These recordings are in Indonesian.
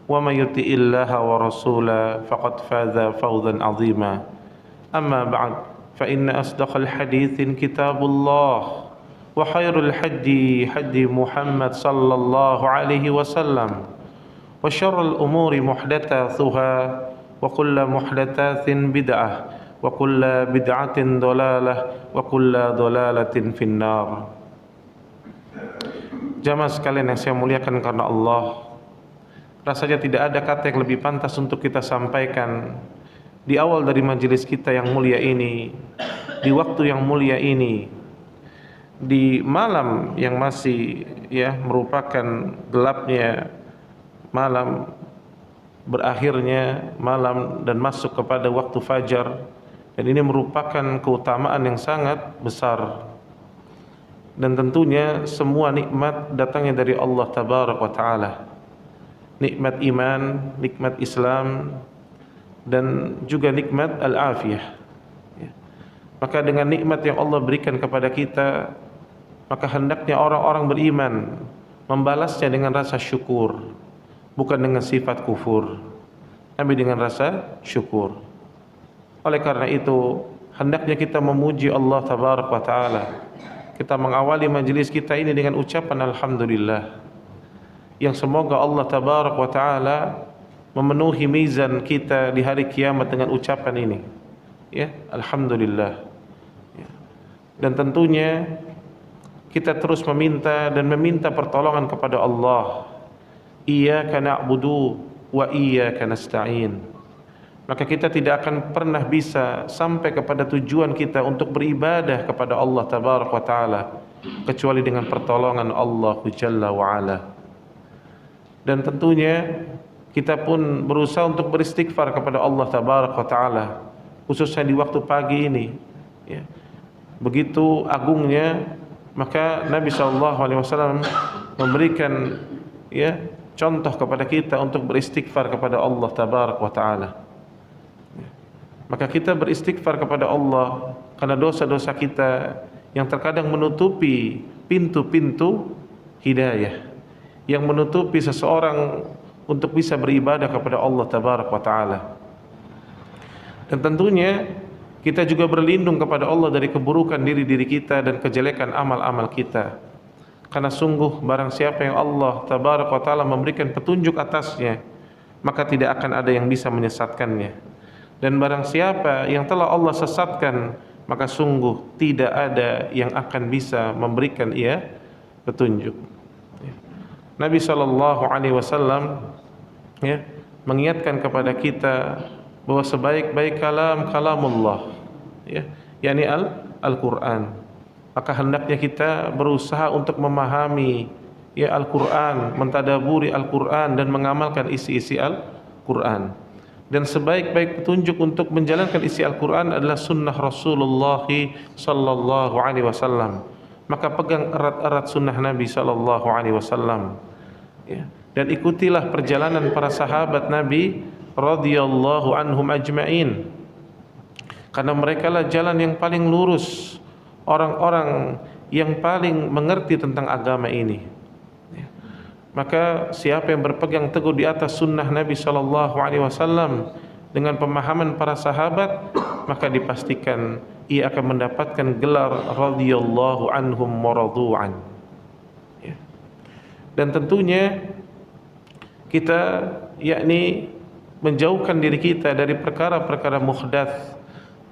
ومن يطع الله ورسوله فقد فاز فوزا عظيما أما بعد فإن أصدق الحديث كتاب الله وخير الهدي هدي محمد صلى الله عليه وسلم وشر الأمور محدثاتها وكل محدثات بدعة وكل بدعة ضلالة وكل ضلالة في النار. Jamaah sekalian yang saya muliakan karena Allah, rasanya tidak ada kata yang lebih pantas untuk kita sampaikan di awal dari majelis kita yang mulia ini, di waktu yang mulia ini, di malam yang masih merupakan gelapnya malam, berakhirnya malam dan masuk kepada waktu fajar, dan ini merupakan keutamaan yang sangat besar. Dan tentunya semua nikmat datangnya dari Allah Tabaraka wa Ta'ala. Nikmat iman, nikmat Islam, dan juga nikmat al-afiyah. Maka dengan nikmat yang Allah berikan kepada kita, maka hendaknya orang-orang beriman membalasnya dengan rasa syukur, bukan dengan sifat kufur, tapi dengan rasa syukur. Oleh karena itu, hendaknya kita memuji Allah Tabaraka wa Ta'ala. Kita mengawali majelis kita ini dengan ucapan alhamdulillah, yang semoga Allah Tabaraka wa Ta'ala memenuhi mizan kita di hari kiamat dengan ucapan ini, alhamdulillah. Dan tentunya kita terus meminta pertolongan kepada Allah. Iyyaka na'budu wa iyyaka nasta'in. Maka kita tidak akan pernah bisa sampai kepada tujuan kita untuk beribadah kepada Allah Tabaraka wa Ta'ala kecuali dengan pertolongan Allah Jalla wa Ala. Dan tentunya kita pun berusaha untuk beristighfar kepada Allah Tabaraka wa Ta'ala, khususnya di waktu pagi ini. Begitu agungnya, maka Nabi SAW memberikan contoh kepada kita untuk beristighfar kepada Allah Tabaraka wa Ta'ala. Maka kita beristighfar kepada Allah karena dosa-dosa kita yang terkadang menutupi pintu-pintu hidayah, yang menutupi seseorang untuk bisa beribadah kepada Allah Tabaraka wa Ta'ala. Dan tentunya kita juga berlindung kepada Allah dari keburukan diri-diri kita dan kejelekan amal-amal kita. Karena sungguh barang siapa yang Allah Tabaraka wa Ta'ala memberikan petunjuk atasnya, maka tidak akan ada yang bisa menyesatkannya. Dan barang siapa yang telah Allah sesatkan, maka sungguh tidak ada yang akan bisa memberikan ia petunjuk. Nabi SAW mengingatkan kepada kita bahwa sebaik-baik kalamullah, yakni Al-Quran. Maka hendaknya kita berusaha untuk memahami Al-Quran, mentadaburi Al-Quran dan mengamalkan isi-isi Al-Quran. Dan sebaik-baik petunjuk untuk menjalankan isi Al-Quran adalah sunnah Rasulullah sallallahu alaihi wasallam. Maka pegang erat-erat sunnah Nabi sallallahu alaihi wasallam, dan ikutilah perjalanan para sahabat Nabi radhiyallahu anhum ajma'in, karena mereka lah jalan yang paling lurus, orang-orang yang paling mengerti tentang agama ini. Maka siapa yang berpegang teguh di atas sunnah Nabi SAW dengan pemahaman para sahabat, maka dipastikan ia akan mendapatkan gelar radhiyallahu anhum wa radu'an. Dan tentunya kita menjauhkan diri kita dari perkara-perkara muhdats,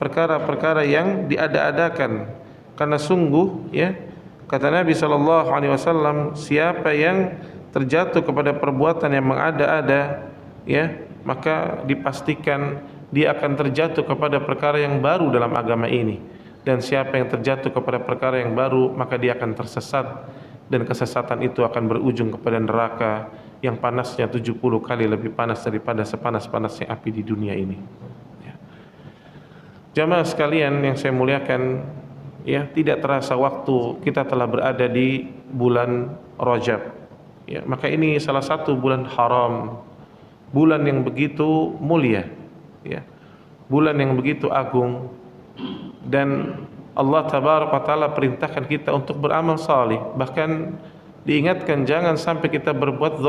perkara-perkara yang diada-adakan. Karena sungguh kata Nabi SAW, siapa yang terjatuh kepada perbuatan yang mengada-ada, maka dipastikan dia akan terjatuh kepada perkara yang baru dalam agama ini. Dan siapa yang terjatuh kepada perkara yang baru, maka dia akan tersesat, dan kesesatan itu akan berujung kepada neraka yang panasnya 70 kali lebih panas daripada sepanas-panasnya api di dunia ini. Jamaah sekalian yang saya muliakan, tidak terasa waktu kita telah berada di bulan Rajab. Maka ini salah satu bulan haram, bulan yang begitu mulia, bulan yang begitu agung, dan Allah Tabaraka Ta'ala perintahkan kita untuk beramal salih. Bahkan diingatkan jangan sampai kita berbuat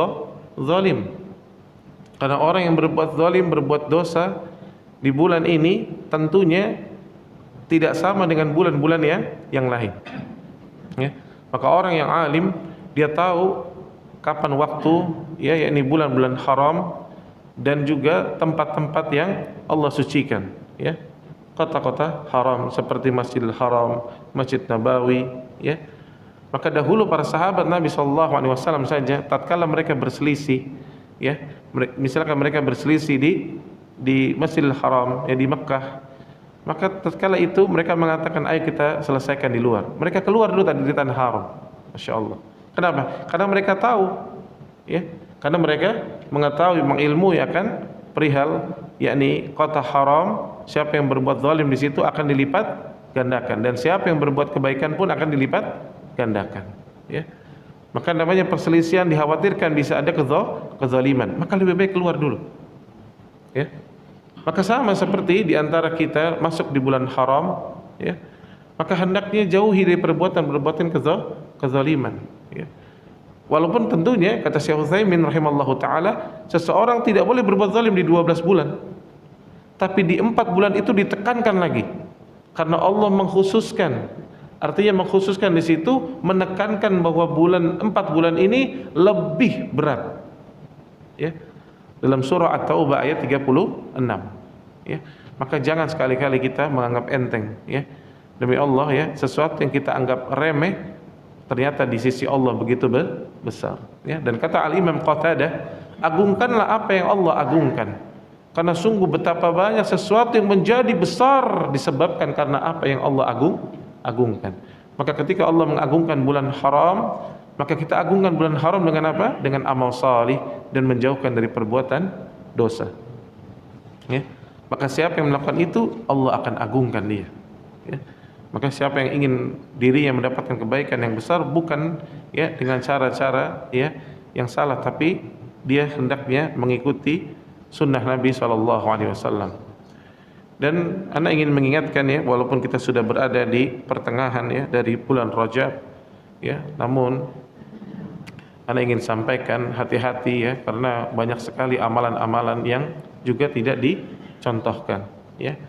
zalim, Karena orang yang berbuat zalim, berbuat dosa di bulan ini tentunya tidak sama dengan bulan-bulan yang lain. Ya. Maka orang yang alim dia tahu kapan waktu, ya, yakni bulan-bulan haram dan juga tempat-tempat yang Allah sucikan, ya. Kota-kota haram seperti Masjidil Haram, Masjid Nabawi, ya. Maka dahulu para sahabat Nabi SAW saja, tatkala mereka berselisih, ya, misalkan mereka berselisih di Masjidil Haram, ya, di Mekkah, maka tatkala itu mereka mengatakan, ayo kita selesaikan di luar. Mereka keluar dulu tadi di tanah haram. Masya Allah. Kenapa? Karena mereka tahu, ya, karena mereka mengetahui, mengilmui akan perihal, yakni kota haram. Siapa yang berbuat zalim di situ akan dilipat gandakan, dan siapa yang berbuat kebaikan pun akan dilipat gandakan, ya. Maka namanya perselisihan, dikhawatirkan bisa ada kezaliman, maka lebih baik keluar dulu, ya. Maka sama seperti di antara kita masuk di bulan haram, ya, maka hendaknya jauhi dari perbuatan kezaliman, ya. Walaupun tentunya kata Syekh Utsaimin rahimallahu taala, seseorang tidak boleh berbuat zalim di 12 bulan, tapi di 4 bulan itu ditekankan lagi, karena Allah mengkhususkan. Artinya mengkhususkan di situ, menekankan bahwa 4 bulan ini lebih berat, ya. Dalam surah At-Taubah ayat 36, ya. Maka jangan sekali-kali kita menganggap enteng, ya. Demi Allah, ya, sesuatu yang kita anggap remeh ternyata di sisi Allah begitu besar, ya. Dan kata Al-Imam Qatadah, agungkanlah apa yang Allah agungkan, karena sungguh betapa banyak sesuatu yang menjadi besar disebabkan karena apa yang Allah agungkan. Maka ketika Allah mengagungkan bulan haram, maka kita agungkan bulan haram dengan apa? Dengan amal salih dan menjauhkan dari perbuatan dosa, ya. Maka siapa yang melakukan itu, Allah akan agungkan dia, ya. Maka siapa yang ingin dirinya mendapatkan kebaikan yang besar, bukan, ya, dengan cara-cara, ya, yang salah, tapi dia hendaknya mengikuti sunnah Nabi SAW. Dan ana ingin mengingatkan, ya, walaupun kita sudah berada di pertengahan, ya, dari bulan Rajab, ya, namun ana ingin sampaikan hati-hati, ya, karena banyak sekali amalan-amalan yang juga tidak dicontohkan, ya.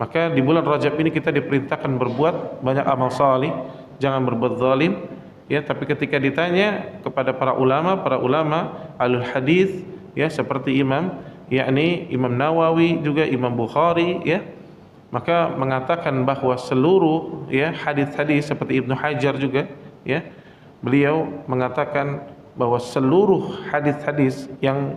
Maka di bulan Rajab ini kita diperintahkan berbuat banyak amal salih, jangan berbuat zalim, ya. Tapi ketika ditanya kepada para ulama alul hadis, ya, seperti yakni Imam Nawawi, juga Imam Bukhari, ya, maka mengatakan bahwa seluruh, ya, hadis-hadis, seperti Ibnu Hajar juga, ya, beliau mengatakan bahwa seluruh hadis-hadis yang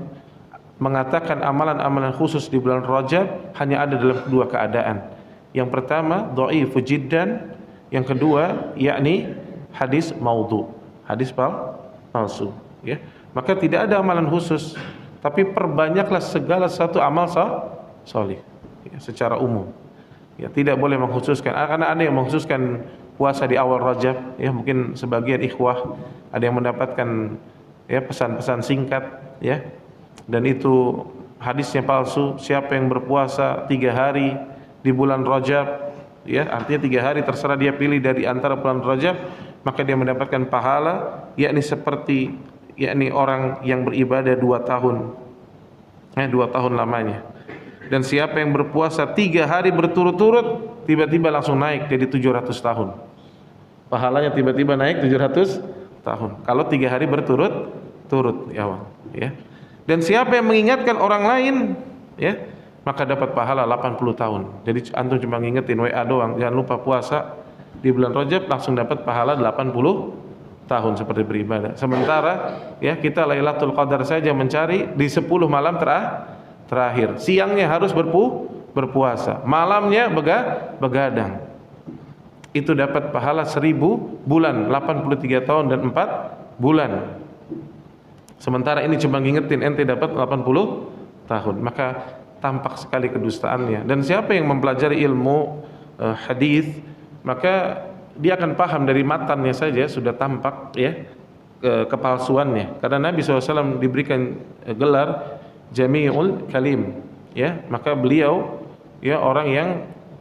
mengatakan amalan-amalan khusus di bulan Rajab hanya ada dalam dua keadaan. Yang pertama dhaifu jiddan, yang kedua yakni hadis maudhu, hadis palsu, ya. Maka tidak ada amalan khusus, tapi perbanyaklah segala satu amal salih, ya, secara umum, ya. Tidak boleh mengkhususkan, karena ada yang mengkhususkan puasa di awal Rajab, ya. Mungkin sebagian ikhwah ada yang mendapatkan, ya, pesan-pesan singkat, ya, dan itu hadisnya palsu. Siapa yang berpuasa 3 hari di bulan Rajab, ya, artinya 3 hari terserah dia pilih dari antara bulan Rajab, maka dia mendapatkan pahala, yakni seperti, yakni orang yang beribadah 2 tahun, 2 tahun lamanya. Dan siapa yang berpuasa 3 hari berturut-turut, tiba-tiba langsung naik jadi 700 tahun. Pahalanya tiba-tiba naik 700 tahun kalau 3 hari berturut-turut, ya. Dan siapa yang mengingatkan orang lain, ya, maka dapat pahala 80 tahun. Jadi antum cuma ngingetin WA doang, jangan lupa puasa di bulan Rajab, langsung dapat pahala 80 tahun seperti beribadah. Sementara, ya, kita Lailatul Qadar saja mencari di 10 malam terakhir. Siangnya harus berpuasa, malamnya begadang. Itu dapat pahala 1000 bulan, 83 tahun dan 4 bulan. Sementara ini cuma ngingetin ente dapat 80 tahun. Maka tampak sekali kedustaannya. Dan siapa yang mempelajari ilmu hadis, maka dia akan paham dari matannya saja sudah tampak, ya, kepalsuannya. Karena Nabi SAW diberikan gelar Jami'ul Kalim, ya. Maka beliau, ya, orang yang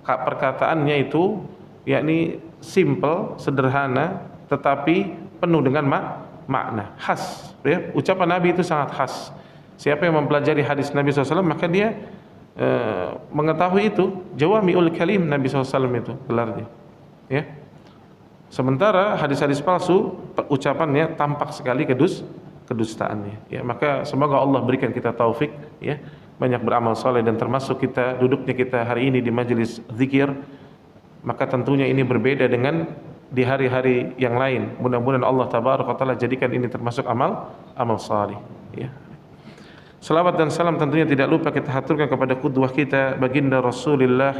perkataannya itu yakni simple, sederhana, tetapi penuh dengan makna khas, ya. Ucapan Nabi itu sangat khas, Siapa yang mempelajari hadis Nabi SAW maka dia mengetahui itu. Jawami'ul kalim Nabi SAW itu gelarnya, ya. Sementara hadis-hadis palsu ucapannya tampak sekali kedustaannya, ya. Maka semoga Allah berikan kita taufik, ya, banyak beramal saleh, dan termasuk kita duduknya kita hari ini di majelis zikir, maka tentunya ini berbeda dengan di hari-hari yang lain. Mudah-mudahan Allah tabaraka wa taala jadikan ini termasuk amal saleh, ya. Salawat dan salam tentunya tidak lupa kita haturkan kepada qudwah kita baginda Rasulullah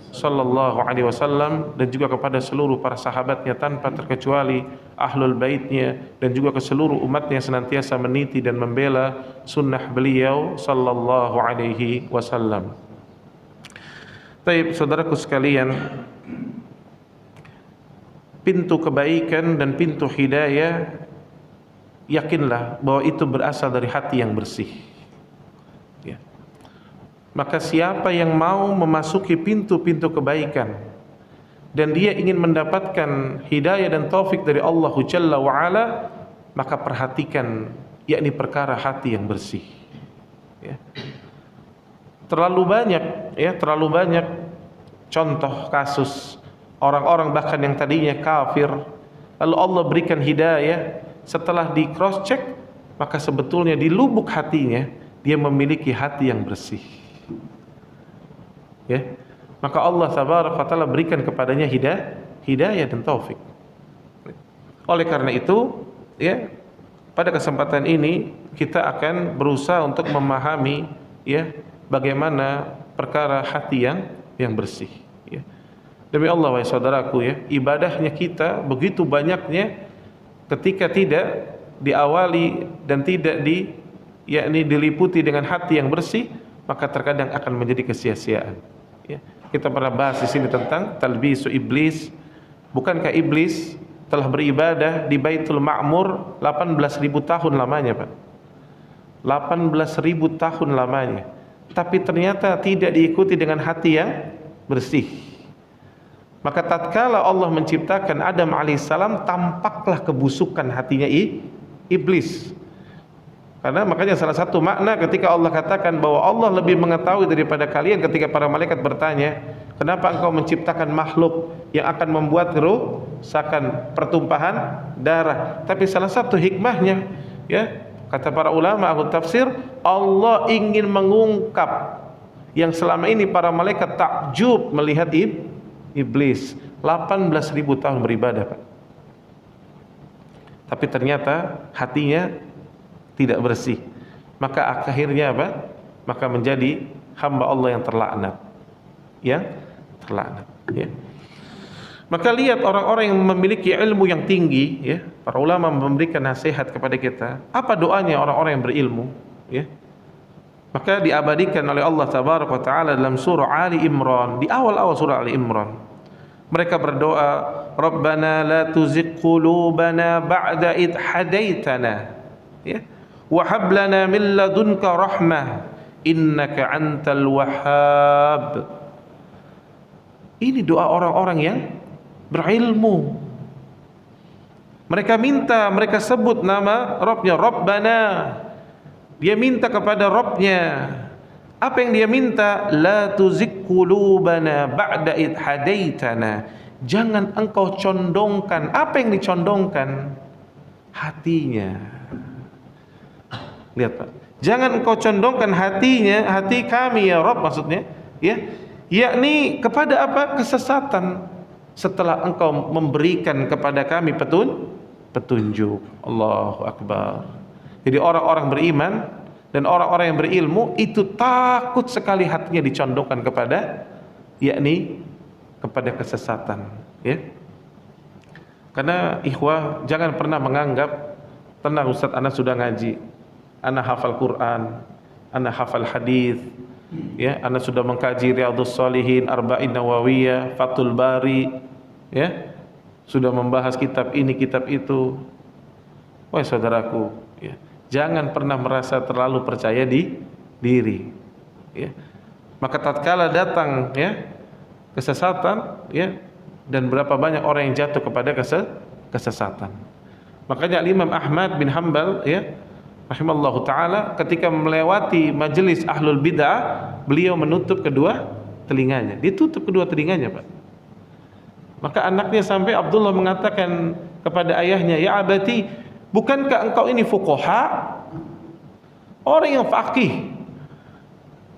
sallallahu alaihi wasallam, dan juga kepada seluruh para sahabatnya tanpa terkecuali, ahlul baitnya, dan juga ke seluruh umatnya yang senantiasa meniti dan membela sunnah beliau sallallahu alaihi wasallam. Baik, saudaraku sekalian, pintu kebaikan dan pintu hidayah, yakinlah bahwa itu berasal dari hati yang bersih. Ya. Maka siapa yang mau memasuki pintu-pintu kebaikan dan dia ingin mendapatkan hidayah dan taufik dari Allah Jalla wa Ala, maka perhatikan, yakni perkara hati yang bersih, ya. Terlalu banyak contoh kasus orang-orang bahkan yang tadinya kafir, lalu Allah berikan hidayah, setelah di cross check maka sebetulnya di lubuk hatinya dia memiliki hati yang bersih, ya. Maka Allah tabaraka wa taala berikan kepadanya hidayah dan taufik. Oleh karena itu, ya, pada kesempatan ini kita akan berusaha untuk memahami, ya, bagaimana perkara hati yang bersih, ya. Demi Allah wahai saudaraku, ya, ibadahnya kita begitu banyaknya, ketika tidak diawali dan tidak yakni diliputi dengan hati yang bersih, maka terkadang akan menjadi kesia-siaan, ya. Kita pernah bahas di sini tentang talbisu iblis. Bukankah iblis telah beribadah di Baitul Ma'mur 18.000 tahun lamanya, Pak? 18.000 tahun lamanya, tapi ternyata tidak diikuti dengan hati yang bersih. Maka tatkala Allah menciptakan Adam alaihissalam, tampaklah kebusukan hatinya iblis. Karena makanya salah satu makna ketika Allah katakan bahwa Allah lebih mengetahui daripada kalian, ketika para malaikat bertanya, kenapa engkau menciptakan makhluk yang akan membuat kerusakan, pertumpahan darah? Tapi salah satu hikmahnya, ya, kata para ulama ahli tafsir, Allah ingin mengungkap yang selama ini para malaikat takjub melihat iblis 18.000 tahun beribadah, Pak. Tapi ternyata hatinya tidak bersih. Maka akhirnya apa? Maka menjadi hamba Allah yang terlaknat. Ya. Maka lihat orang-orang yang memiliki ilmu yang tinggi, ya. Para ulama memberikan nasihat kepada kita. Apa doanya orang-orang yang berilmu, ya? Maka diabadikan oleh Allah tabaraka wa taala dalam surah Ali Imran, di awal-awal surah Ali Imran. Mereka berdoa, Rabbana la tuzigh qulubana ba'da id hadaitana, ya. Wa hab lana min ladunka rahmah innaka antal wahhab. Ini doa orang-orang yang berilmu. Mereka minta, mereka sebut nama Rabbnya, Rabbana. Dia minta kepada Rabbnya. Apa yang dia minta? La tuzigh qulubana ba'da id hadaitana. Jangan engkau condongkan. Apa yang dicondongkan? Hatinya. Lihat, Pak. Jangan engkau condongkan hatinya, hati kami ya Rabb, maksudnya, ya, yakni kepada apa? Kesesatan. Setelah engkau memberikan kepada kami petunjuk. Allahu Akbar. Jadi orang-orang beriman dan orang-orang yang berilmu itu takut sekali hatinya dicondongkan kepada, yakni kepada kesesatan, ya. Karena ikhwah, jangan pernah menganggap, tenang Ustaz, ana sudah ngaji, ana hafal Quran, ana hafal hadis, ya, ana sudah mengkaji Riyadhus Shalihin, Arba'in Nawawiyah, Fathul Bari, ya, sudah membahas kitab ini, kitab itu. Wahai saudaraku, ya, jangan pernah merasa terlalu percaya diri, ya. Maka tatkala datang, ya, kesesatan, ya, dan berapa banyak orang yang jatuh kepada kesesatan. Makanya Imam Ahmad bin Hanbal, ya, rahimallahu taala ketika melewati majelis ahlul bid'ah, beliau menutup kedua telinganya. Ditutup kedua telinganya, Pak. Maka anaknya sampai Abdullah mengatakan kepada ayahnya, "Ya abati, bukankah engkau ini fuqaha? Orang yang faqih."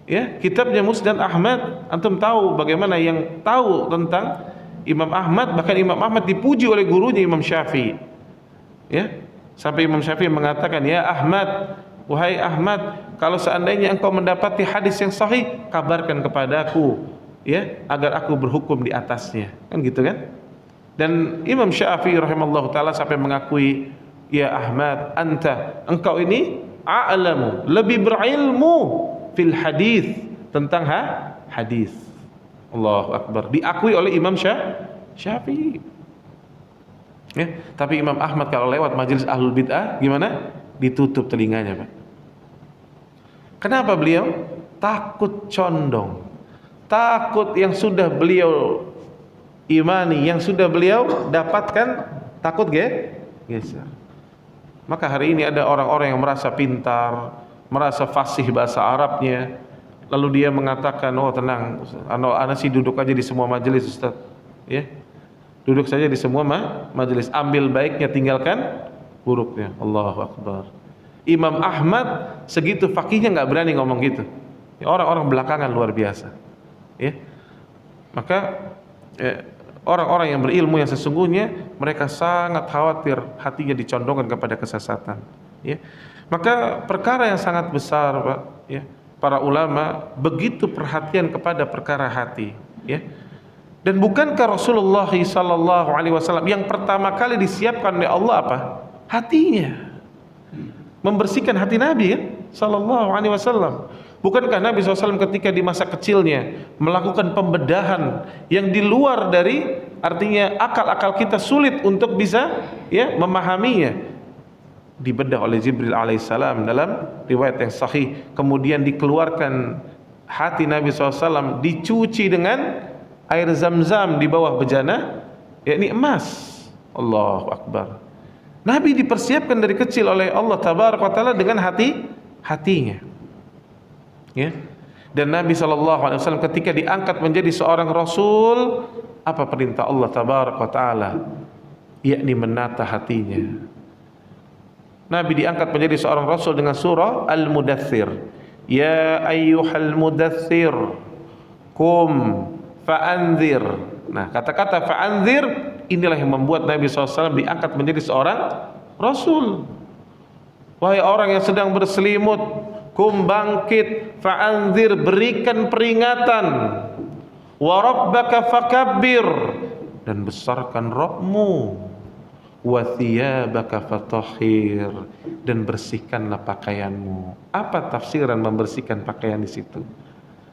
Ya, kitabnya Musnad Ahmad, antum tahu bagaimana yang tahu tentang Imam Ahmad, bahkan Imam Ahmad dipuji oleh gurunya Imam Syafi'i. Ya, sampai Imam Syafi'i mengatakan, "Ya Ahmad, wahai Ahmad, kalau seandainya engkau mendapati hadis yang sahih, kabarkan kepadaku, ya, agar aku berhukum di atasnya." Kan gitu kan? Dan Imam Syafi'i rahimallahu taala sampai mengakui, "Ya Ahmad, engkau ini a'lamu, lebih berilmu fil hadis, tentang hadis." Allahu Akbar. Diakui oleh Imam Syafi'i. Ya, tapi Imam Ahmad kalau lewat majelis ahlul bid'ah gimana? Ditutup telinganya, Pak. Kenapa beliau? Takut condong. Takut yang sudah beliau imani, yang sudah beliau dapatkan, takut geser. Maka hari ini ada orang-orang yang merasa pintar, merasa fasih bahasa Arabnya, lalu dia mengatakan, "Oh tenang, ana sih duduk aja di semua majelis, Ustaz." Ya. Duduk saja di semua majelis, ambil baiknya, tinggalkan buruknya. Allahu Akbar. Imam Ahmad segitu fakihnya nggak berani ngomong gitu. Ya, orang-orang belakangan luar biasa. Ya. Maka orang-orang yang berilmu yang sesungguhnya, mereka sangat khawatir hatinya dicondongkan kepada kesesatan. Ya. Maka perkara yang sangat besar, Pak, ya, para ulama begitu perhatian kepada perkara hati. Ya. Dan bukankah Rasulullah sallallahu alaihi wasallam yang pertama kali disiapkan oleh Allah apa? Hatinya. Membersihkan hati Nabi kan sallallahu alaihi wasallam. Bukankah Nabi SAW ketika di masa kecilnya melakukan pembedahan yang di luar dari, artinya akal-akal kita sulit untuk bisa ya memahaminya, dibedah oleh Jibril alaihissalam dalam riwayat yang sahih, kemudian dikeluarkan hati Nabi SAW, dicuci dengan air zam-zam di bawah bejana, yakni emas. Allahu Akbar. Nabi dipersiapkan dari kecil oleh Allah tabaraka wa taala dengan hatinya. Ya. Dan Nabi SAW ketika diangkat menjadi seorang Rasul, apa perintah Allah tabaraka wa taala? Yakni menata hatinya. Nabi diangkat menjadi seorang Rasul dengan surah Al-Mudaththir. Ya ayyuhal mudaththir, qum fa'anzir. Nah, kata-kata fa'anzir inilah yang membuat Nabi SAW diangkat menjadi seorang Rasul. Wahai orang yang sedang berselimut, kum bangkit, fa'anzir, berikan peringatan, wa rabbaka fakabbir, dan besarkan Rabbmu, wa thiyabaka fatahhir, dan bersihkanlah pakaianmu. Apa tafsiran membersihkan pakaian di situ?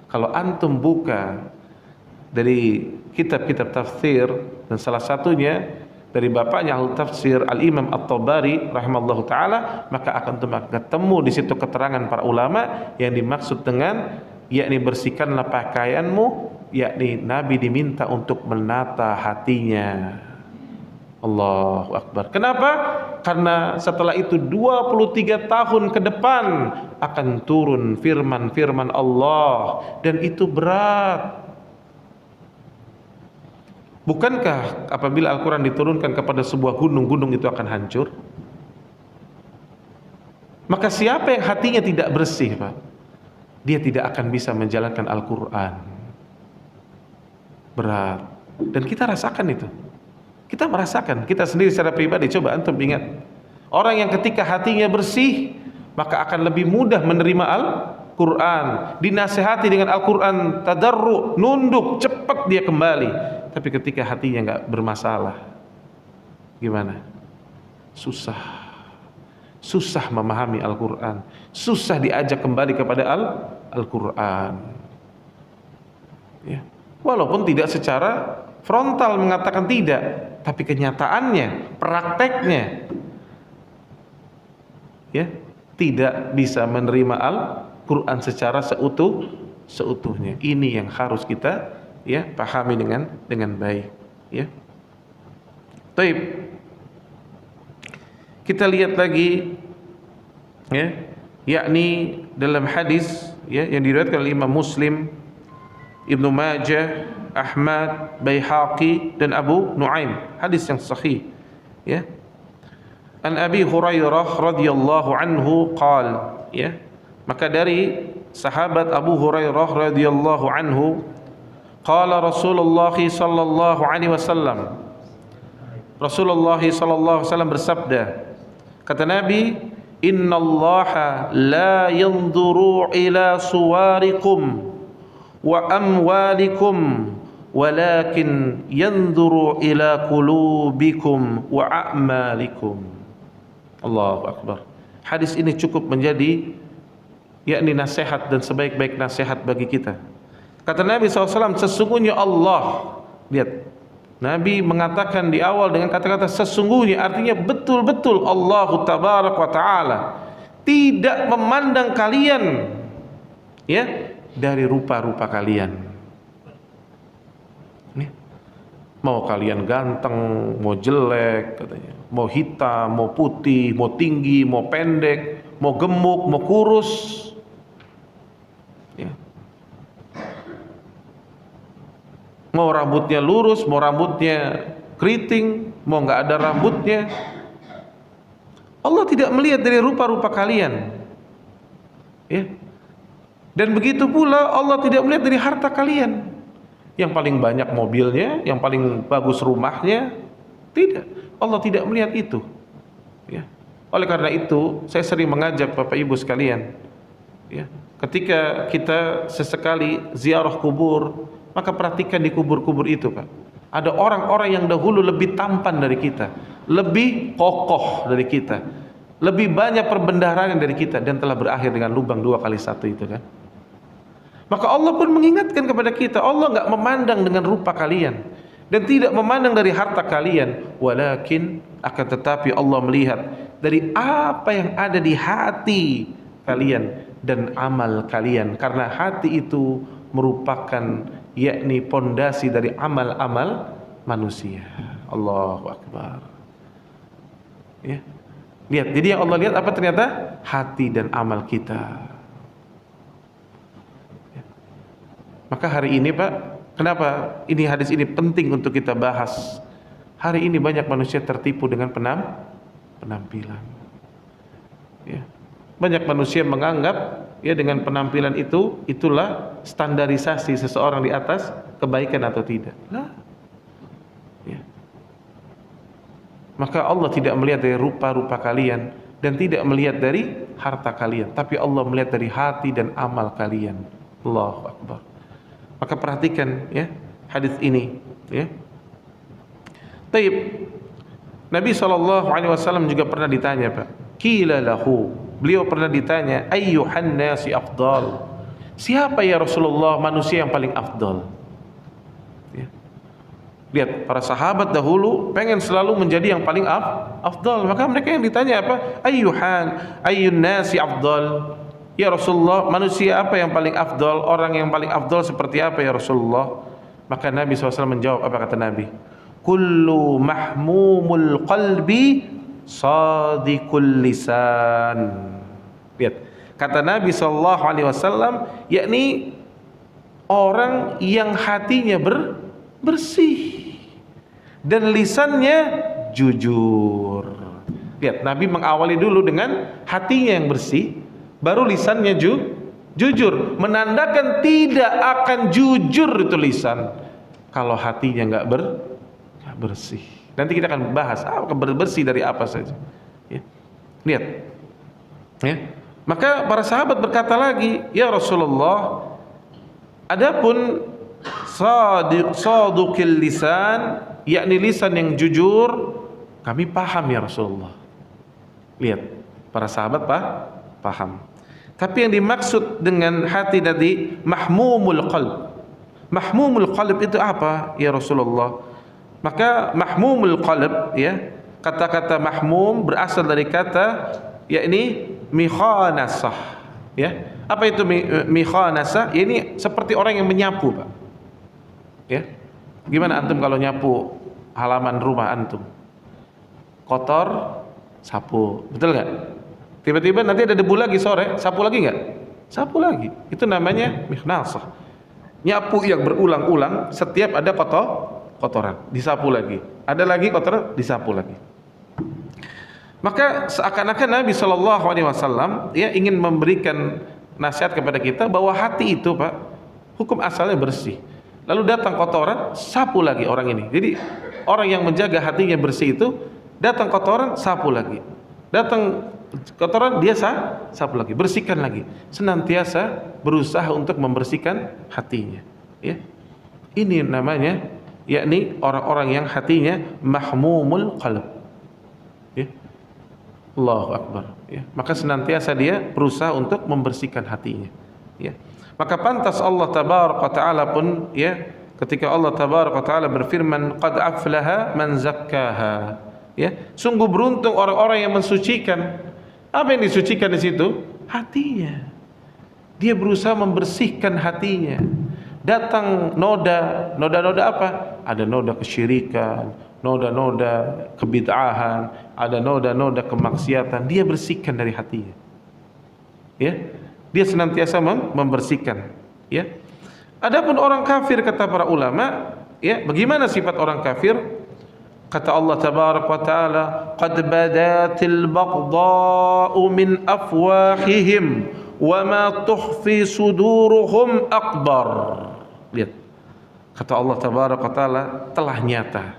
Kalau antum buka dari kitab-kitab tafsir, dan salah satunya dari bapaknya ahli tafsir Al-Imam At-Tabari rahimallahu taala, maka akan ketemu di situ keterangan para ulama yang dimaksud dengan yakni bersihkanlah pakaianmu, yakni Nabi diminta untuk menata hatinya. Allahu Akbar. Kenapa? Karena setelah itu 23 tahun ke depan akan turun firman-firman Allah, dan itu berat. Bukankah apabila Al-Quran diturunkan kepada sebuah gunung, gunung itu akan hancur? Maka siapa yang hatinya tidak bersih, Pak, dia tidak akan bisa menjalankan Al-Quran. Berat. Dan kita rasakan itu. Kita merasakan, kita sendiri secara pribadi. Coba antum ingat, orang yang ketika hatinya bersih, maka akan lebih mudah menerima Al-Quran, dinasihati dengan Al-Quran, tadarru, nunduk, cepat dia kembali. Tapi ketika hatinya nggak bermasalah, gimana? Susah memahami Al-Quran, susah diajak kembali kepada Al-Quran. Ya. Walaupun tidak secara frontal mengatakan tidak, tapi kenyataannya, prakteknya, ya, tidak bisa menerima Al-Quran secara seutuhnya. Ini yang harus kita ya pahami dengan baik. Ya. Baik. Kita lihat lagi ya, yakni dalam hadis ya yang diriwayatkan oleh Imam Muslim, Ibnu Majah, Ahmad, Baihaqi dan Abu Nuaim, hadis yang sahih ya. An Abi Hurairah radhiyallahu anhu qala, ya, maka dari sahabat Abu Hurairah radhiyallahu anhu, qala Rasulullah sallallahu alaihi wasallam, Rasulullah sallallahu alaihi wasallam bersabda, kata Nabi, innallaha la yanzuru ila suwarikum wa amwalikum walakin yanzuru ila qulubikum wa a'malikum. Allahu Akbar. Hadis ini cukup menjadi yakni nasihat dan sebaik-baik nasihat bagi kita. Kata Nabi SAW, sesungguhnya Allah, lihat, Nabi mengatakan di awal dengan kata-kata sesungguhnya, artinya betul-betul Allah Tabarak wa Ta'ala tidak memandang kalian ya dari rupa-rupa kalian. Mau kalian ganteng, mau jelek katanya, mau hitam, mau putih, mau tinggi, mau pendek, mau gemuk, mau kurus ya. Mau rambutnya lurus, mau rambutnya keriting, mau nggak ada rambutnya, Allah tidak melihat dari rupa-rupa kalian ya. Dan begitu pula Allah tidak melihat dari harta kalian, yang paling banyak mobilnya, yang paling bagus rumahnya, tidak. Allah tidak melihat itu ya. Oleh karena itu saya sering mengajak Bapak Ibu sekalian ya, ketika kita sesekali ziarah kubur, maka perhatikan di kubur-kubur itu, Pak. Ada orang-orang yang dahulu lebih tampan dari kita, lebih kokoh dari kita, lebih banyak perbendaharaan dari kita, dan telah berakhir dengan lubang 2 kali 1 itu kan. Maka Allah pun mengingatkan kepada kita, Allah enggak memandang dengan rupa kalian dan tidak memandang dari harta kalian, walakin akan tetapi Allah melihat dari apa yang ada di hati kalian dan amal kalian, karena hati itu merupakan yakni pondasi dari amal-amal manusia. Allahu Akbar ya. Lihat, jadi yang Allah lihat apa ternyata? Hati dan amal kita. Maka hari ini, Pak, kenapa ini hadis ini penting untuk kita bahas? Hari ini banyak manusia tertipu dengan penampilan ya. Banyak manusia menganggap ya dengan penampilan itu, itulah standarisasi seseorang di atas kebaikan atau tidak. Nah, ya. Maka Allah tidak melihat dari rupa-rupa kalian dan tidak melihat dari harta kalian, tapi Allah melihat dari hati dan amal kalian. Allahu Akbar. Maka perhatikan ya hadis ini ya. Taib. Nabi SAW juga pernah ditanya, Pak. Qila lahu, beliau pernah ditanya, ayyuhan nasi afdal, siapa ya Rasulullah manusia yang paling afdal ya. Lihat, para sahabat dahulu pengen selalu menjadi yang paling afdal. Maka mereka yang ditanya apa? Ayyun nasi afdal, ya Rasulullah, manusia apa yang paling afdal? Orang yang paling afdal seperti apa ya Rasulullah? Maka Nabi SAW menjawab, apa kata Nabi? Kullu mahmumul qalbi sadiqul lisan. Lihat, kata Nabi SAW, yakni orang yang hatinya bersih dan lisannya jujur. Lihat, Nabi mengawali dulu dengan hatinya yang bersih, baru lisannya jujur, menandakan tidak akan jujur itu lisan kalau hatinya nggak bersih. Nanti kita akan bahas bersih dari apa saja ya. Lihat ya. Maka para sahabat berkata lagi, ya Rasulullah, adapun saduqil lisan, yakni lisan yang jujur, kami paham ya Rasulullah. Lihat, para sahabat paham. Tapi yang dimaksud dengan hati tadi mahmumul qalb. Mahmumul qalb itu apa ya Rasulullah? Maka mahmumul qalb ya, kata-kata mahmum berasal dari kata yakni mikhanasah ya. Apa itu mikhanasah? Ini seperti orang yang menyapu, Pak. Ya. Gimana antum kalau nyapu halaman rumah antum? Kotor, sapu, betul nggak? Tiba-tiba nanti ada debu lagi sore, sapu lagi nggak? Sapu lagi. Itu namanya mikhnasah. Nyapu yang berulang-ulang, setiap ada kotoran, disapu lagi. Ada lagi kotoran, disapu lagi. Maka seakan-akan Nabi Shallallahu Alaihi Wasallam ya ingin memberikan nasihat kepada kita bahwa hati itu, Pak, hukum asalnya bersih. Lalu datang kotoran, sapu lagi orang ini. Jadi orang yang menjaga hatinya bersih itu, datang kotoran, sapu lagi. Datang kotoran, dia sapu lagi, bersihkan lagi. Senantiasa berusaha untuk membersihkan hatinya. Ya, ini namanya, yakni orang-orang yang hatinya mahmumul qalb. Ya, Allahu Akbar. Ya, maka senantiasa dia berusaha untuk membersihkan hatinya. Ya. Maka pantas Allah Tabaraka wa Ta'ala pun, ya, ketika Allah Tabaraka wa Ta'ala berfirman, qad aflaha man zakkaha. Ya, sungguh beruntung orang-orang yang mensucikan. Apa yang disucikan di situ? Hatinya. Dia berusaha membersihkan hatinya. Datang noda apa? Ada noda kesyirikan, noda-noda kebid'ahan, ada noda-noda kemaksiatan. Dia bersihkan dari hatinya. Ya. Dia senantiasa membersihkan, ya. Adapun orang kafir, kata para ulama, ya, bagaimana sifat orang kafir? Kata Allah Tabaraka wa Ta'ala, qad badatil baghdha'u min afwahihim wa ma tukhfi suduruhum akbar. Lihat, kata Allah Tabaraka wa Ta'ala, telah nyata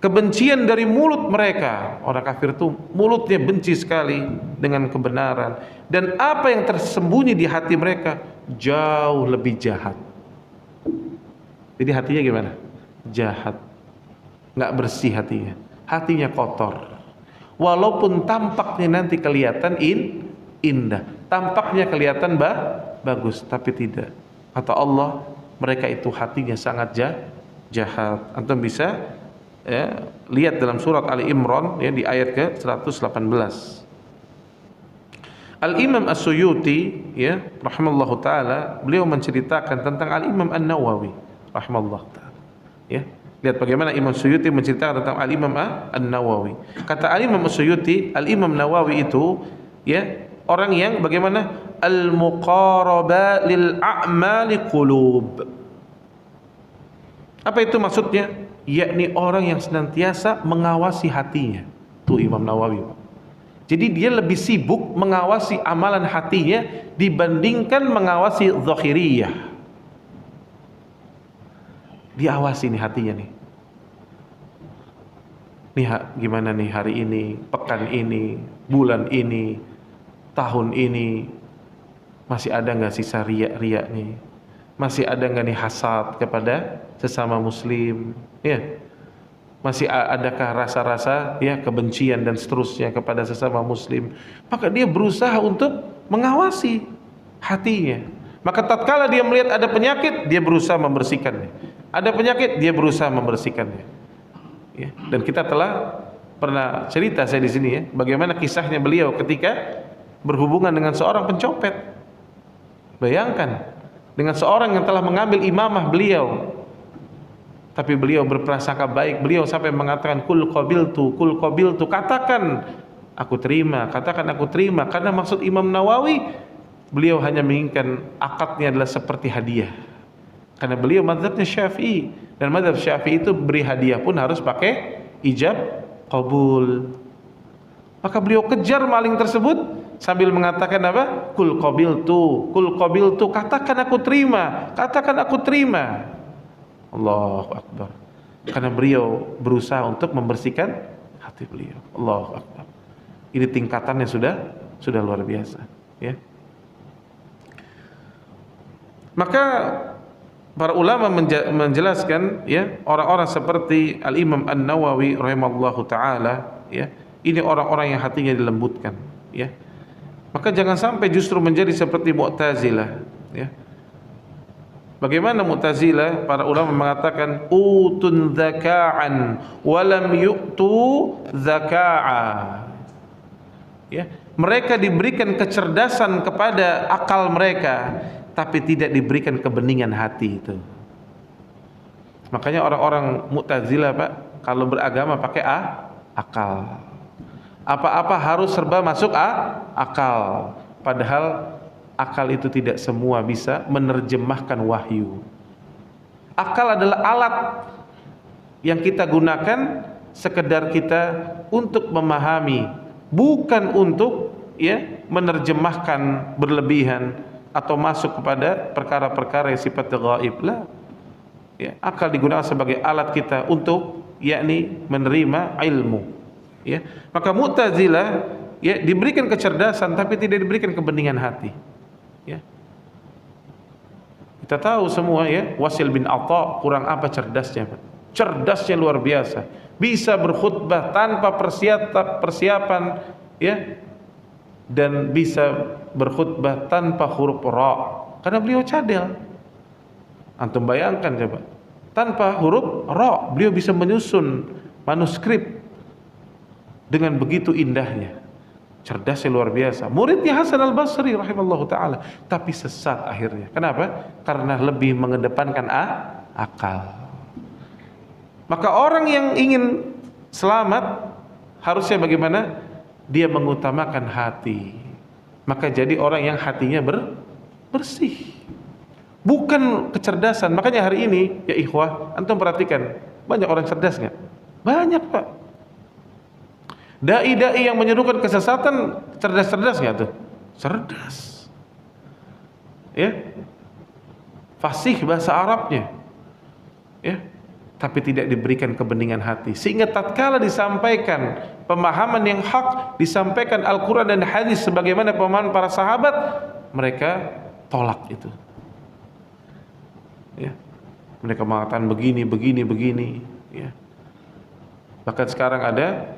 kebencian dari mulut mereka. Orang kafir itu mulutnya benci sekali dengan kebenaran, dan apa yang tersembunyi di hati mereka jauh lebih jahat. Jadi hatinya gimana? Jahat, nggak bersih hatinya, hatinya kotor. Walaupun tampaknya nanti kelihatan indah, tampaknya kelihatan bagus, tapi tidak. Kata Allah, mereka itu hatinya sangat jahat. Antum bisa, ya, lihat dalam surat Ali Imran, ya, di ayat ke 118. Al-Imam As-Suyuti, ya, rahimallahu ta'ala, beliau menceritakan tentang Al-Imam An-Nawawi rahimallahu ta'ala. Ya, lihat bagaimana Imam Suyuti menceritakan tentang Al-Imam An-Nawawi. Kata Al-Imam As-Suyuti, Al-Imam Nawawi itu, ya, orang yang bagaimana? Al-muqaraba lil a'mali qulub. Apa itu maksudnya? Yakni orang yang senantiasa mengawasi hatinya. Tuh Imam Nawawi. Jadi dia lebih sibuk mengawasi amalan hatinya dibandingkan mengawasi zahiriyah. Diawasi nih hatinya nih. Nih gimana nih hari ini, pekan ini, bulan ini, tahun ini, masih ada nggak sisa riak-riak nih? Masih ada nggak nih hasad kepada sesama muslim? Ya, masih adakah rasa-rasa, ya, kebencian dan seterusnya kepada sesama muslim? Maka dia berusaha untuk mengawasi hatinya. Maka tatkala dia melihat ada penyakit, dia berusaha membersihkannya. Ada penyakit, dia berusaha membersihkannya. Ya, dan kita telah pernah cerita saya di sini, ya, bagaimana kisahnya beliau ketika berhubungan dengan seorang pencopet. Bayangkan, dengan seorang yang telah mengambil imamah beliau, tapi beliau berprasangka baik. Beliau sampai mengatakan kul qabiltu, katakan aku terima, katakan aku terima. Karena maksud Imam Nawawi, beliau hanya menginginkan akadnya adalah seperti hadiah. Karena beliau mazhabnya Syafi'i, dan mazhab Syafi'i itu beri hadiah pun harus pakai ijab qabul. Maka beliau kejar maling tersebut sambil mengatakan apa? Kul qabiltu, katakan aku terima, katakan aku terima. Allahu Akbar. Karena beliau berusaha untuk membersihkan hati beliau. Allahu Akbar. Ini tingkatannya sudah luar biasa, ya. Maka para ulama menjelaskan, ya, orang-orang seperti Al-Imam An-Nawawi rahimallahu taala, ya, ini orang-orang yang hatinya dilembutkan, ya. Maka jangan sampai justru menjadi seperti Mu'tazilah, ya. Bagaimana Mu'tazilah? Para ulama mengatakan utun zaka'an walam yu'tu zaka'a. Ya, mereka diberikan kecerdasan kepada akal mereka, tapi tidak diberikan kebeningan hati itu. Makanya orang-orang Mu'tazilah, Pak, kalau beragama pakai akal. Apa-apa harus serba masuk akal. Padahal akal itu tidak semua bisa menerjemahkan wahyu. Akal adalah alat yang kita gunakan sekedar kita untuk memahami, bukan untuk menerjemahkan berlebihan atau masuk kepada perkara-perkara yang sifatnya gaib lah. Akal digunakan sebagai alat kita untuk menerima ilmu. Maka Mu'tazilah diberikan kecerdasan tapi tidak diberikan kebeningan hati. Kita tahu semua Wasil bin Atha kurang apa cerdasnya, Pak? Cerdasnya luar biasa. Bisa berkhutbah tanpa persiapan dan bisa berkhutbah tanpa huruf ra karena beliau cadel. Antum bayangkan coba, tanpa huruf ra beliau bisa menyusun manuskrip dengan begitu indahnya. Cerdasnya luar biasa. Muridnya Hasan al-Basri rahimallahu ta'ala, tapi sesat akhirnya. Kenapa? Karena lebih mengedepankan akal. Maka orang yang ingin selamat harusnya bagaimana? Dia mengutamakan hati. Maka jadi orang yang hatinya bersih, bukan kecerdasan. Makanya hari ini ya ikhwah, antum perhatikan, banyak orang cerdas nggak? Banyak, Pak. Dai-dai yang menyerukan kesesatan cerdas-cerdas nggak tuh? Cerdas. Fasih bahasa Arabnya. Tapi tidak diberikan kebeningan hati. Sehingga tatkala disampaikan pemahaman yang hak, disampaikan Al-Quran dan hadis sebagaimana pemahaman para sahabat, mereka tolak itu. Mereka mengatakan begini. Bahkan sekarang ada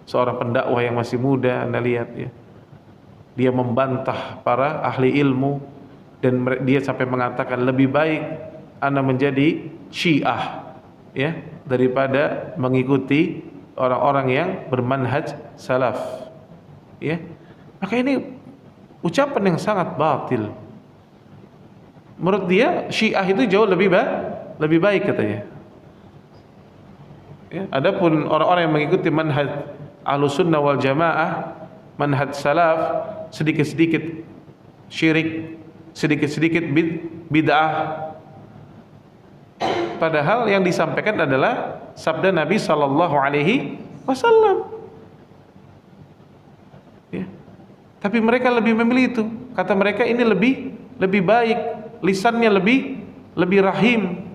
seorang pendakwah yang masih muda, Anda lihat dia membantah para ahli ilmu dan dia sampai mengatakan lebih baik Anda menjadi Syiah daripada mengikuti orang-orang yang bermanhaj salaf. Maka ini ucapan yang sangat batil. Menurut dia Syiah itu jauh lebih baik katanya. Adapun orang-orang yang mengikuti manhaj Ahlussunnah wal Jamaah, manhaj salaf, sedikit-sedikit syirik, sedikit-sedikit bid'ah. Padahal yang disampaikan adalah sabda Nabi sallallahu alaihi wasallam. Tapi mereka lebih memilih itu. Kata mereka ini lebih baik, lisannya lebih rahim.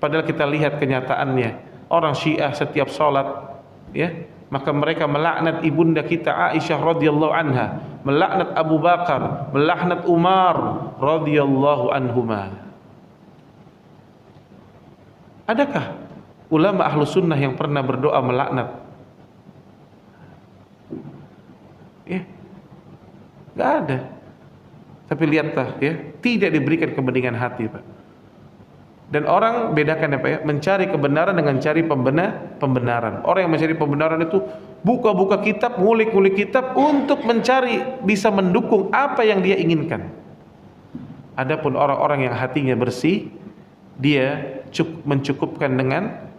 Padahal kita lihat kenyataannya, orang Syiah setiap salat maka mereka melaknat ibunda kita Aisyah radhiyallahu anha, melaknat Abu Bakar, melaknat Umar radhiyallahu anhuma. Adakah ulama ahlu sunnah yang pernah berdoa melaknat? Gak ada. Tapi lihatlah tidak diberikan kebeningan hati, Pak. Dan orang bedakan mencari kebenaran dengan cari pembenaran. Orang yang mencari pembenaran itu buka-buka kitab, ngulik-ngulik kitab untuk mencari bisa mendukung apa yang dia inginkan. Adapun orang-orang yang hatinya bersih, dia mencukupkan dengan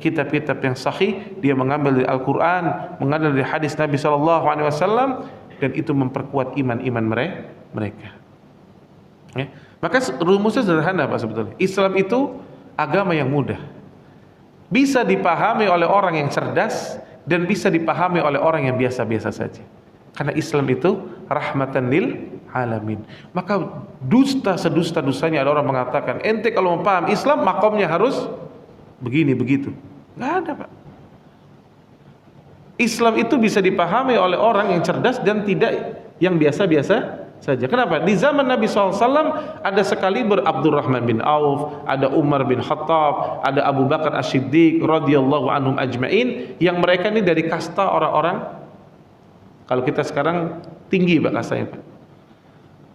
kitab-kitab yang sahih, dia mengambil dari Al-Quran, mengambil dari hadis Nabi SAW, dan itu memperkuat iman mereka. Maka rumusnya sederhana, Pak, sebetulnya. Islam itu agama yang mudah, bisa dipahami oleh orang yang cerdas dan bisa dipahami oleh orang yang biasa-biasa saja. Karena Islam itu rahmatan lil alamin. Maka dusta sedusta-dustanya ada orang mengatakan, ente kalau mau paham Islam makomnya harus begini begitu. Nggak ada, Pak. Islam itu bisa dipahami oleh orang yang cerdas dan tidak yang biasa-biasa saja. Kenapa? Di zaman Nabi SAW ada sekaliber Abdurrahman bin Auf, ada Umar bin Khattab, ada Abu Bakar As-Siddiq radhiyallahu anhum ajma'in, yang mereka ini dari kasta orang-orang, kalau kita sekarang tinggi, Pak, kastanya, Pak.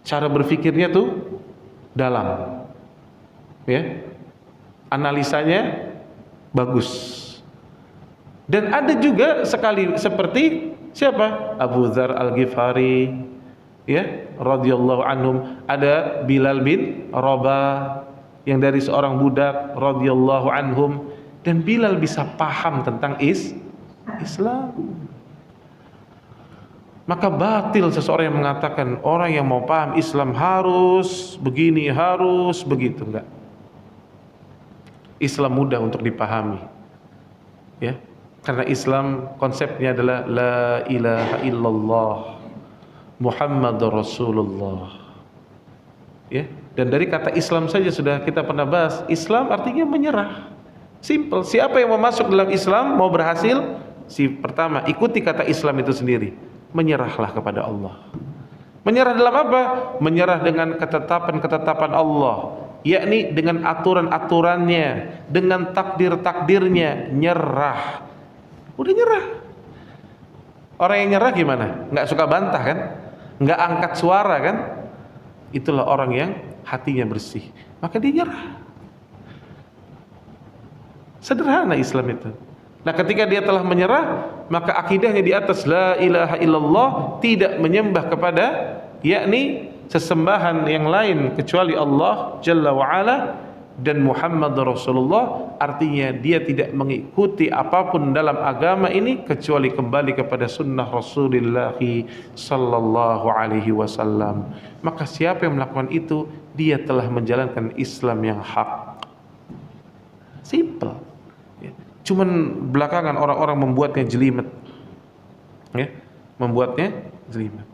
Cara berpikirnya tuh dalam, analisanya bagus. Dan ada juga sekali seperti siapa? Abu Dzar Al-Ghifari, radhiyallahu anhum. Ada Bilal bin Rabah yang dari seorang budak radhiyallahu anhum. Dan Bilal bisa paham tentang Islam. Maka batil seseorang yang mengatakan orang yang mau paham Islam harus begini, harus begitu. Enggak. Islam mudah untuk dipahami. Ya. Karena Islam konsepnya adalah la ilaha illallah Muhammadur Rasulullah. Ya, dan dari kata Islam saja sudah kita pernah bahas. Islam artinya menyerah. Simple. Siapa yang mau masuk dalam Islam, mau berhasil, pertama ikuti kata Islam itu sendiri. Menyerahlah kepada Allah. Menyerah dalam apa? Menyerah dengan ketetapan-ketetapan Allah, yakni dengan aturan-aturannya, dengan takdir-takdirnya, nyerah. Udah nyerah. Orang yang nyerah gimana? Nggak suka bantah kan? Nggak angkat suara kan? Itulah orang yang hatinya bersih. Maka dia nyerah. Sederhana Islam itu. Nah, ketika dia telah menyerah, maka akidahnya di atas la ilaha illallah, tidak menyembah kepada yakni sesembahan yang lain kecuali Allah Jalla wa Ala, dan Muhammad Rasulullah, artinya dia tidak mengikuti apapun dalam agama ini kecuali kembali kepada sunnah Rasulullah sallallahu alaihi wasallam. Maka siapa yang melakukan itu, dia telah menjalankan Islam yang hak. Simple. Ya. Cuman belakangan orang-orang membuatnya jelimet. Ya, membuatnya jelimet.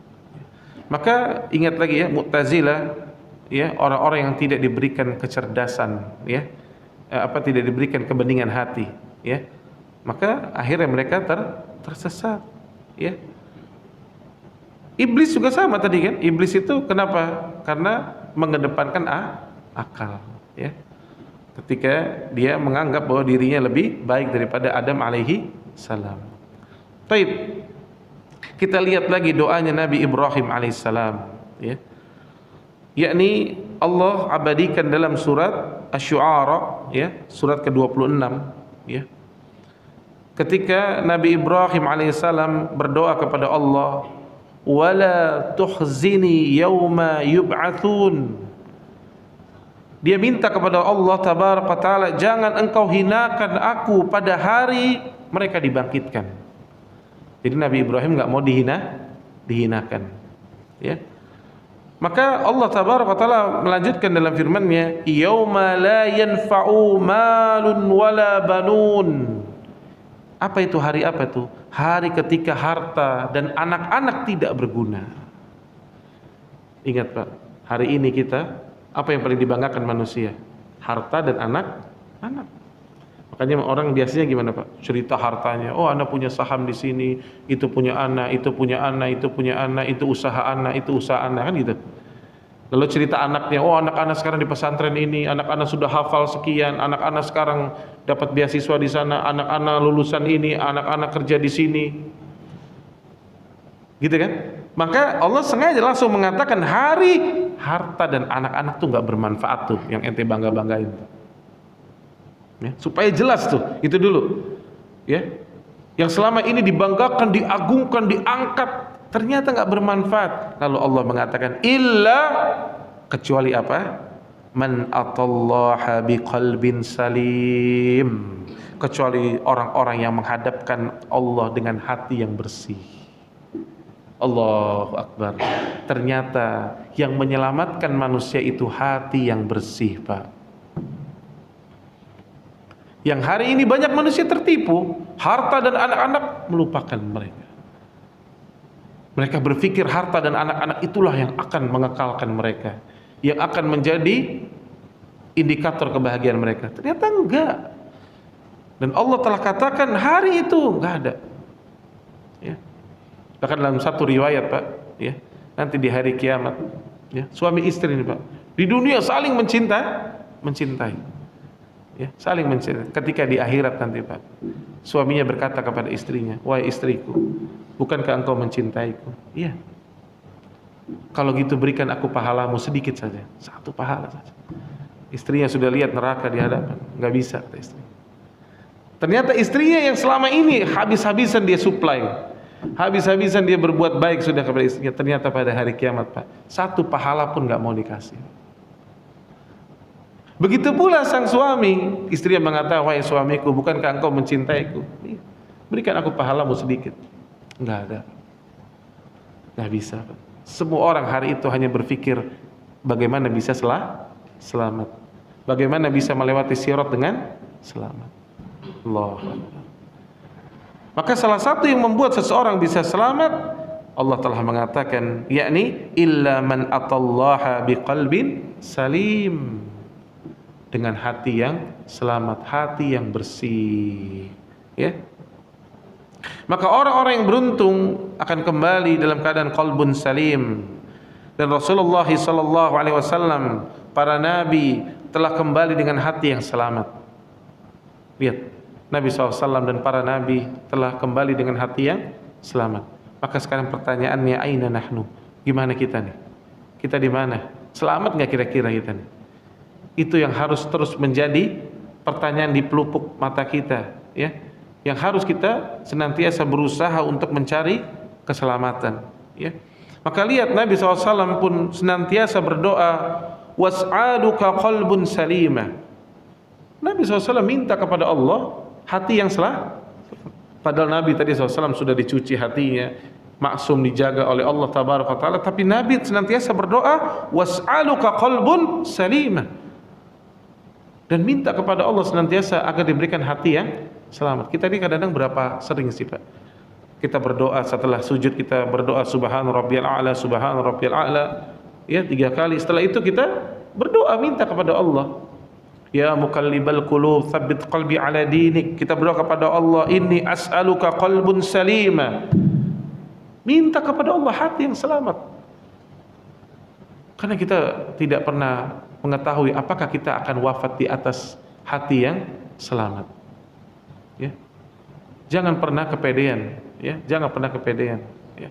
Maka ingat lagi ya, Mu'tazilah, ya, orang-orang yang tidak diberikan kecerdasan, ya, tidak diberikan kebeningan hati, ya, maka akhirnya mereka tersesat, ya. Iblis juga sama tadi kan. Iblis itu kenapa? Karena mengedepankan akal, ya. Ketika dia menganggap bahwa dirinya lebih baik daripada Adam alaihi salam. Baik. Kita lihat lagi doanya Nabi Ibrahim alaihissalam, ya. Yakni Allah abadikan dalam surat Asy-Syu'ara, ya, surat ke-26, ya. Ketika Nabi Ibrahim alaihissalam berdoa kepada Allah, wala tuhzini yauma yub'atsun. Dia minta kepada Allah tabaraka taala, jangan engkau hinakan aku pada hari mereka dibangkitkan. Jadi Nabi Ibrahim enggak mau dihinakan, ya. Maka Allah tabaraka taala melanjutkan dalam firman-Nya, yauma la yanfa'u malun wala banun. Apa itu hari apa itu? Hari ketika harta dan anak-anak tidak berguna. Ingat Pak, hari ini kita apa yang paling dibanggakan manusia? Harta dan anak-anak. Makanya orang biasanya gimana Pak? Cerita hartanya. Oh, anak punya saham di sini, itu punya anak, itu punya anak, itu punya anak, itu usaha anak, itu usaha anak, kan gitu. Lalu cerita anaknya, oh anak-anak sekarang di pesantren ini, anak-anak sudah hafal sekian, anak-anak sekarang dapat beasiswa di sana, anak-anak lulusan ini, anak-anak kerja di sini. Gitu kan? Maka Allah sengaja langsung mengatakan hari harta dan anak-anak tuh nggak bermanfaat tuh, yang ente bangga-banggain. Ya, supaya jelas tuh, itu dulu, ya. Yang selama ini dibanggakan, diagungkan, diangkat, ternyata nggak bermanfaat. Lalu Allah mengatakan, illa, kecuali apa? Man atallaha biqalbin salim, kecuali orang-orang yang menghadapkan Allah dengan hati yang bersih. Allahu Akbar. Ternyata yang menyelamatkan manusia itu hati yang bersih, Pak. Yang hari ini banyak manusia tertipu, harta dan anak-anak melupakan mereka. Mereka berpikir harta dan anak-anak itulah yang akan mengekalkan mereka, yang akan menjadi indikator kebahagiaan mereka. Ternyata enggak. Dan Allah telah katakan hari itu enggak ada. Ya. Bahkan dalam satu riwayat Pak, ya, nanti di hari kiamat, ya, suami istri ini Pak, di dunia saling mencintai. Ya, saling mencintai. Ketika di akhirat nanti Pak, suaminya berkata kepada istrinya, wahai istriku, bukankah engkau mencintaiku? Iya. Kalau gitu berikan aku pahalamu sedikit saja, satu pahala saja. Istrinya sudah lihat neraka di hadapan, nggak bisa kata istri. Ternyata istrinya yang selama ini habis-habisan dia supply, habis-habisan dia berbuat baik sudah kepada istrinya, ternyata pada hari kiamat Pak, satu pahala pun nggak mau dikasih. Begitu pula sang suami, istri yang mengatakan, wahai suamiku, bukankah engkau mencintaiku? berikan aku pahalamu sedikit. Enggak ada. Enggak bisa. Semua orang hari itu hanya berpikir bagaimana bisa selamat. Bagaimana bisa melewati sirat dengan selamat. Allah. Maka salah satu yang membuat seseorang bisa selamat, Allah telah mengatakan, yakni illa man atallaha biqalbin salim, dengan hati yang selamat, hati yang bersih, ya. Maka orang-orang yang beruntung akan kembali dalam keadaan qalbun salim. Dan Rasulullah sallallahu alaihi wasallam, para nabi telah kembali dengan hati yang selamat. Lihat, Nabi SAW dan para nabi telah kembali dengan hati yang selamat. Maka sekarang pertanyaannya, aina nahnu? Gimana kita nih? Kita di mana? Selamat nggak kira-kira kita nih? Itu yang harus terus menjadi pertanyaan di pelupuk mata kita, ya. Yang harus kita senantiasa berusaha untuk mencari keselamatan, ya. Maka lihat Nabi SAW pun senantiasa berdoa, was'aluka qalbun salimah. Nabi SAW minta kepada Allah hati yang selamat. Padahal Nabi tadi SAW sudah dicuci hatinya, maksum, dijaga oleh Allah Tabaraka wa Ta'ala. Tapi Nabi senantiasa berdoa, was'aluka qalbun salimah, dan minta kepada Allah senantiasa agar diberikan hati yang selamat. Kita ini kadang-kadang berapa sering sih Pak kita berdoa setelah sujud, kita berdoa subhana rabbiyal a'la, subhana rabbiyal a'la, ya 3 kali. Setelah itu kita berdoa minta kepada Allah, ya muqallibal qulub tsabbit qalbi ala dinik. Kita berdoa kepada Allah, inni as'aluka qalbun salima, minta kepada Allah hati yang selamat. Karena kita tidak pernah mengetahui apakah kita akan wafat di atas hati yang selamat, ya. Jangan pernah kepedean, ya. Jangan pernah kepedean, ya.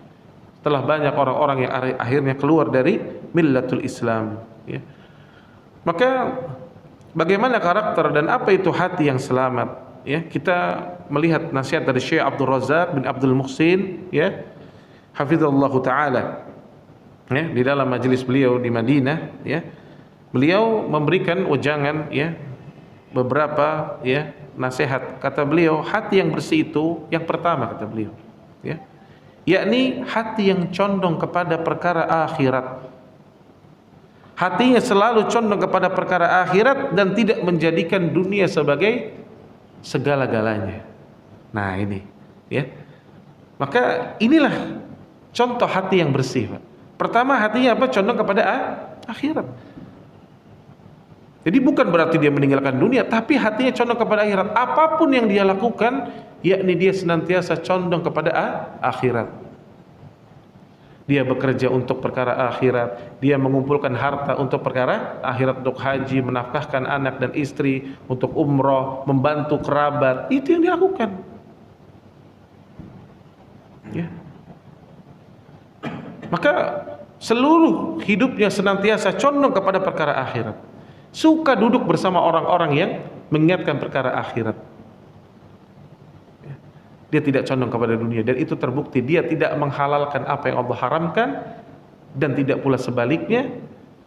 Telah banyak orang-orang yang akhirnya keluar dari millatul Islam, ya. Maka bagaimana karakter dan apa itu hati yang selamat, ya? Kita melihat nasihat dari Syekh Abdul Razak bin Abdul Muhsin, ya, hafizallahu taala, ya, di dalam majelis beliau di Madinah, ya. Beliau memberikan ujangan, ya, beberapa, ya, nasihat. Kata beliau, hati yang bersih itu yang pertama, kata beliau, ya, yakni hati yang condong kepada perkara akhirat. Hatinya selalu condong kepada perkara akhirat dan tidak menjadikan dunia sebagai segala-galanya. Nah ini, ya. Maka inilah contoh hati yang bersih, Pak. Pertama, hatinya apa? Condong kepada akhirat. Jadi bukan berarti dia meninggalkan dunia, tapi hatinya condong kepada akhirat. Apapun yang dia lakukan, yakni dia senantiasa condong kepada akhirat. Dia bekerja untuk perkara akhirat, dia mengumpulkan harta untuk perkara akhirat, untuk haji, menafkahkan anak dan istri, untuk umroh, membantu kerabat. Itu yang dilakukan, ya. Maka seluruh hidupnya senantiasa condong kepada perkara akhirat. Suka duduk bersama orang-orang yang mengingatkan perkara akhirat. Dia tidak condong kepada dunia, dan itu terbukti dia tidak menghalalkan apa yang Allah haramkan dan tidak pula sebaliknya,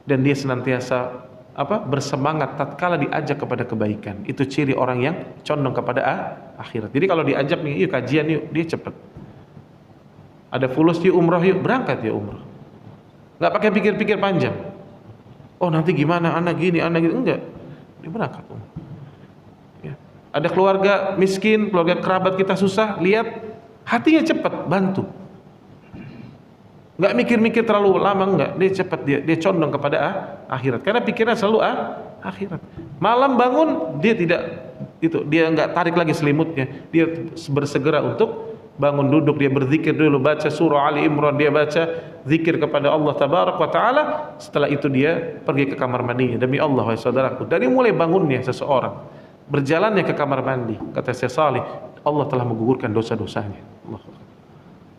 dan dia senantiasa bersemangat tatkala diajak kepada kebaikan. Itu ciri orang yang condong kepada akhirat. Jadi kalau diajak nih, yuk kajian yuk, dia cepat. Ada fulus yuk umroh yuk, berangkat ya umroh. Nggak pakai pikir-pikir panjang. Oh nanti gimana, anak gini, enggak. Dia berangkat. Ya. Ada keluarga miskin, keluarga kerabat kita susah, lihat hatinya cepat bantu. Nggak mikir-mikir terlalu lama, enggak. Dia cepat, dia condong kepada akhirat. Karena pikirannya selalu akhirat. Malam bangun, dia nggak tarik lagi selimutnya. Dia bersegera untuk bangun, duduk, dia berzikir dulu, baca surah Ali Imran, dia baca zikir kepada Allah Tabaraka wa Ta'ala. Setelah itu dia pergi ke kamar mandinya. Demi Allah, wahai saudaraku, dari mulai bangunnya seseorang, berjalannya ke kamar mandi, kata Syekh Salih, Allah telah menggugurkan dosa-dosanya.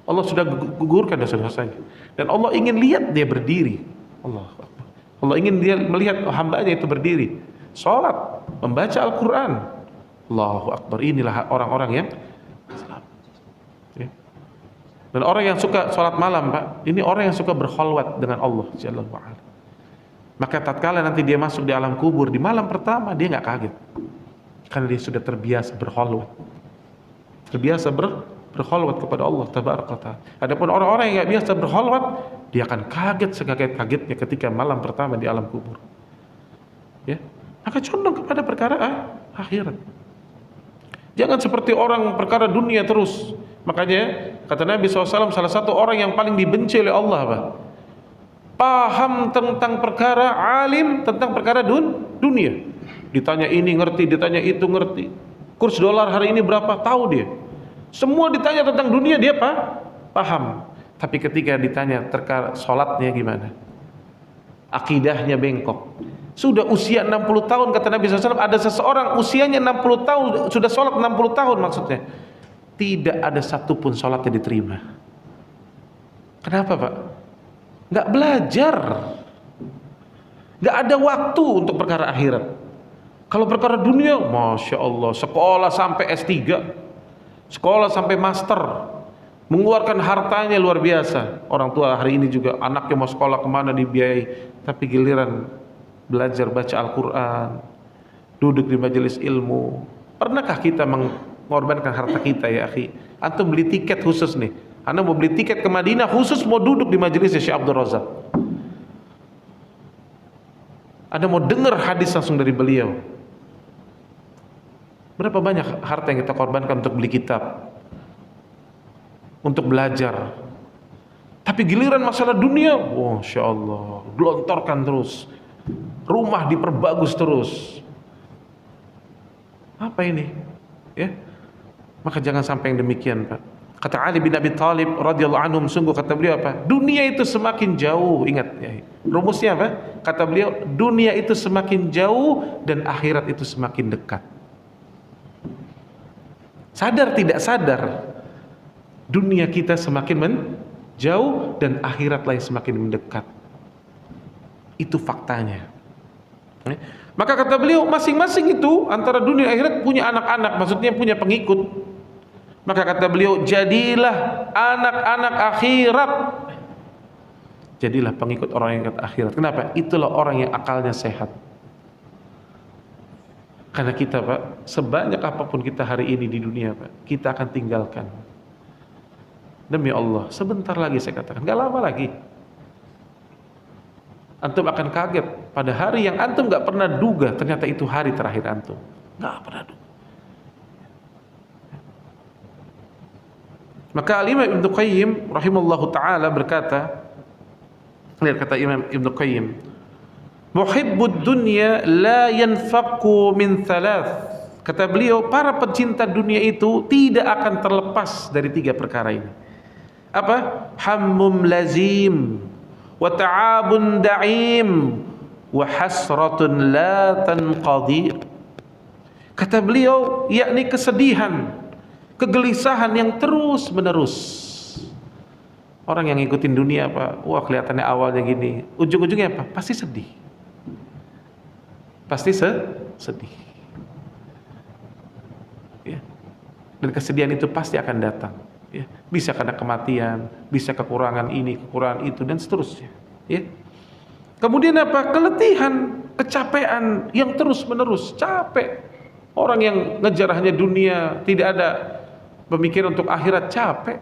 Allah sudah gugurkan dosa-dosanya, dan Allah ingin lihat dia berdiri. Allah ingin dia melihat hambanya itu berdiri, sholat, membaca Al-Quran. Allahu Akbar. Inilah orang-orang yang selamat. Dan orang yang suka sholat malam, Pak, ini orang yang suka berkhalwat dengan Allah Jalla wa'ala. Maka tatkala nanti dia masuk di alam kubur, di malam pertama dia nggak kaget, karena dia sudah terbiasa berkhalwat. terbiasa berkholwat kepada Allah tabaraka ta'ala. Adapun orang-orang yang enggak biasa berkholwat, dia akan kaget sekaget-kagetnya ketika malam pertama di alam kubur. Ya, maka condong kepada perkara akhirat. Jangan seperti orang perkara dunia terus. Makanya kata Nabi SAW, salah satu orang yang paling dibenci oleh Allah apa? Paham tentang perkara, alim tentang perkara dunia. Ditanya ini ngerti, ditanya itu ngerti. Kurs dolar hari ini berapa? Tahu dia. Semua ditanya tentang dunia dia paham. Tapi ketika ditanya terkait sholatnya gimana? Akidahnya bengkok. Sudah usia 60 tahun kata Nabi SAW, ada seseorang usianya 60 tahun sudah sholat 60 tahun maksudnya, tidak ada satupun sholatnya diterima. Kenapa Pak? Nggak belajar, nggak ada waktu untuk perkara akhirat. Kalau perkara dunia, Masya Allah, sekolah sampai S3, sekolah sampai master, mengeluarkan hartanya luar biasa. Orang tua hari ini juga anaknya mau sekolah kemana dibiayai, tapi giliran belajar baca Al-Quran, duduk di majelis ilmu. Pernahkah kita mengorbankan harta kita ya akhi? Antum beli tiket khusus nih, Anda mau beli tiket ke Madinah khusus mau duduk di majelis Syekh Abdul Razak. Anda mau dengar hadis langsung dari beliau. Berapa banyak harta yang kita korbankan untuk beli kitab, untuk belajar. Tapi giliran masalah dunia, Masya Allah, gelontorkan terus. Rumah diperbagus terus. Apa ini? Ya. Maka jangan sampai yang demikian, Pak. Kata Ali bin Abi Thalib radhiyallahu anhu, sungguh kata beliau apa? Dunia itu semakin jauh, ingat ya. Rumusnya apa? Kata beliau, dunia itu semakin jauh dan akhirat itu semakin dekat. Sadar tidak sadar, dunia kita semakin menjauh dan akhirat lain semakin mendekat. Itu faktanya. Maka kata beliau, masing-masing itu antara dunia dan akhirat punya anak-anak, maksudnya punya pengikut. Maka kata beliau, jadilah anak-anak akhirat. Jadilah pengikut orang yang akhirat. Kenapa? Itulah orang yang akalnya sehat. Karena kita Pak, sebanyak apapun kita hari ini di dunia Pak, kita akan tinggalkan. Demi Allah, sebentar lagi saya katakan, gak lama lagi. Antum akan kaget pada hari yang antum gak pernah duga, ternyata itu hari terakhir antum. Gak pernah duga. Maka Imam Ibnu Qayyim rahimallahu ta'ala berkata, lihat kata Imam Ibnu Qayyim, muhibbud dunya la yanfaqu min thalath. Kata beliau, para pecinta dunia itu tidak akan terlepas dari tiga perkara ini. Apa? Hammum lazim, wa ta'abun da'im, wa hasratun la tanqadi. Kata beliau, yakni kesedihan, kegelisahan yang terus menerus. Orang yang ngikutin dunia Pak, wah kelihatannya awalnya gini, ujung-ujungnya apa? Pasti sedih. Pasti sedih. Ya. Dan kesedihan itu pasti akan datang. Ya. Bisa karena kematian, bisa kekurangan ini, kekurangan itu, dan seterusnya. Ya. Kemudian apa? Keletihan, kecapean yang terus menerus, capek. Orang yang ngejar hanya dunia, tidak ada pemikiran untuk akhirat, capek.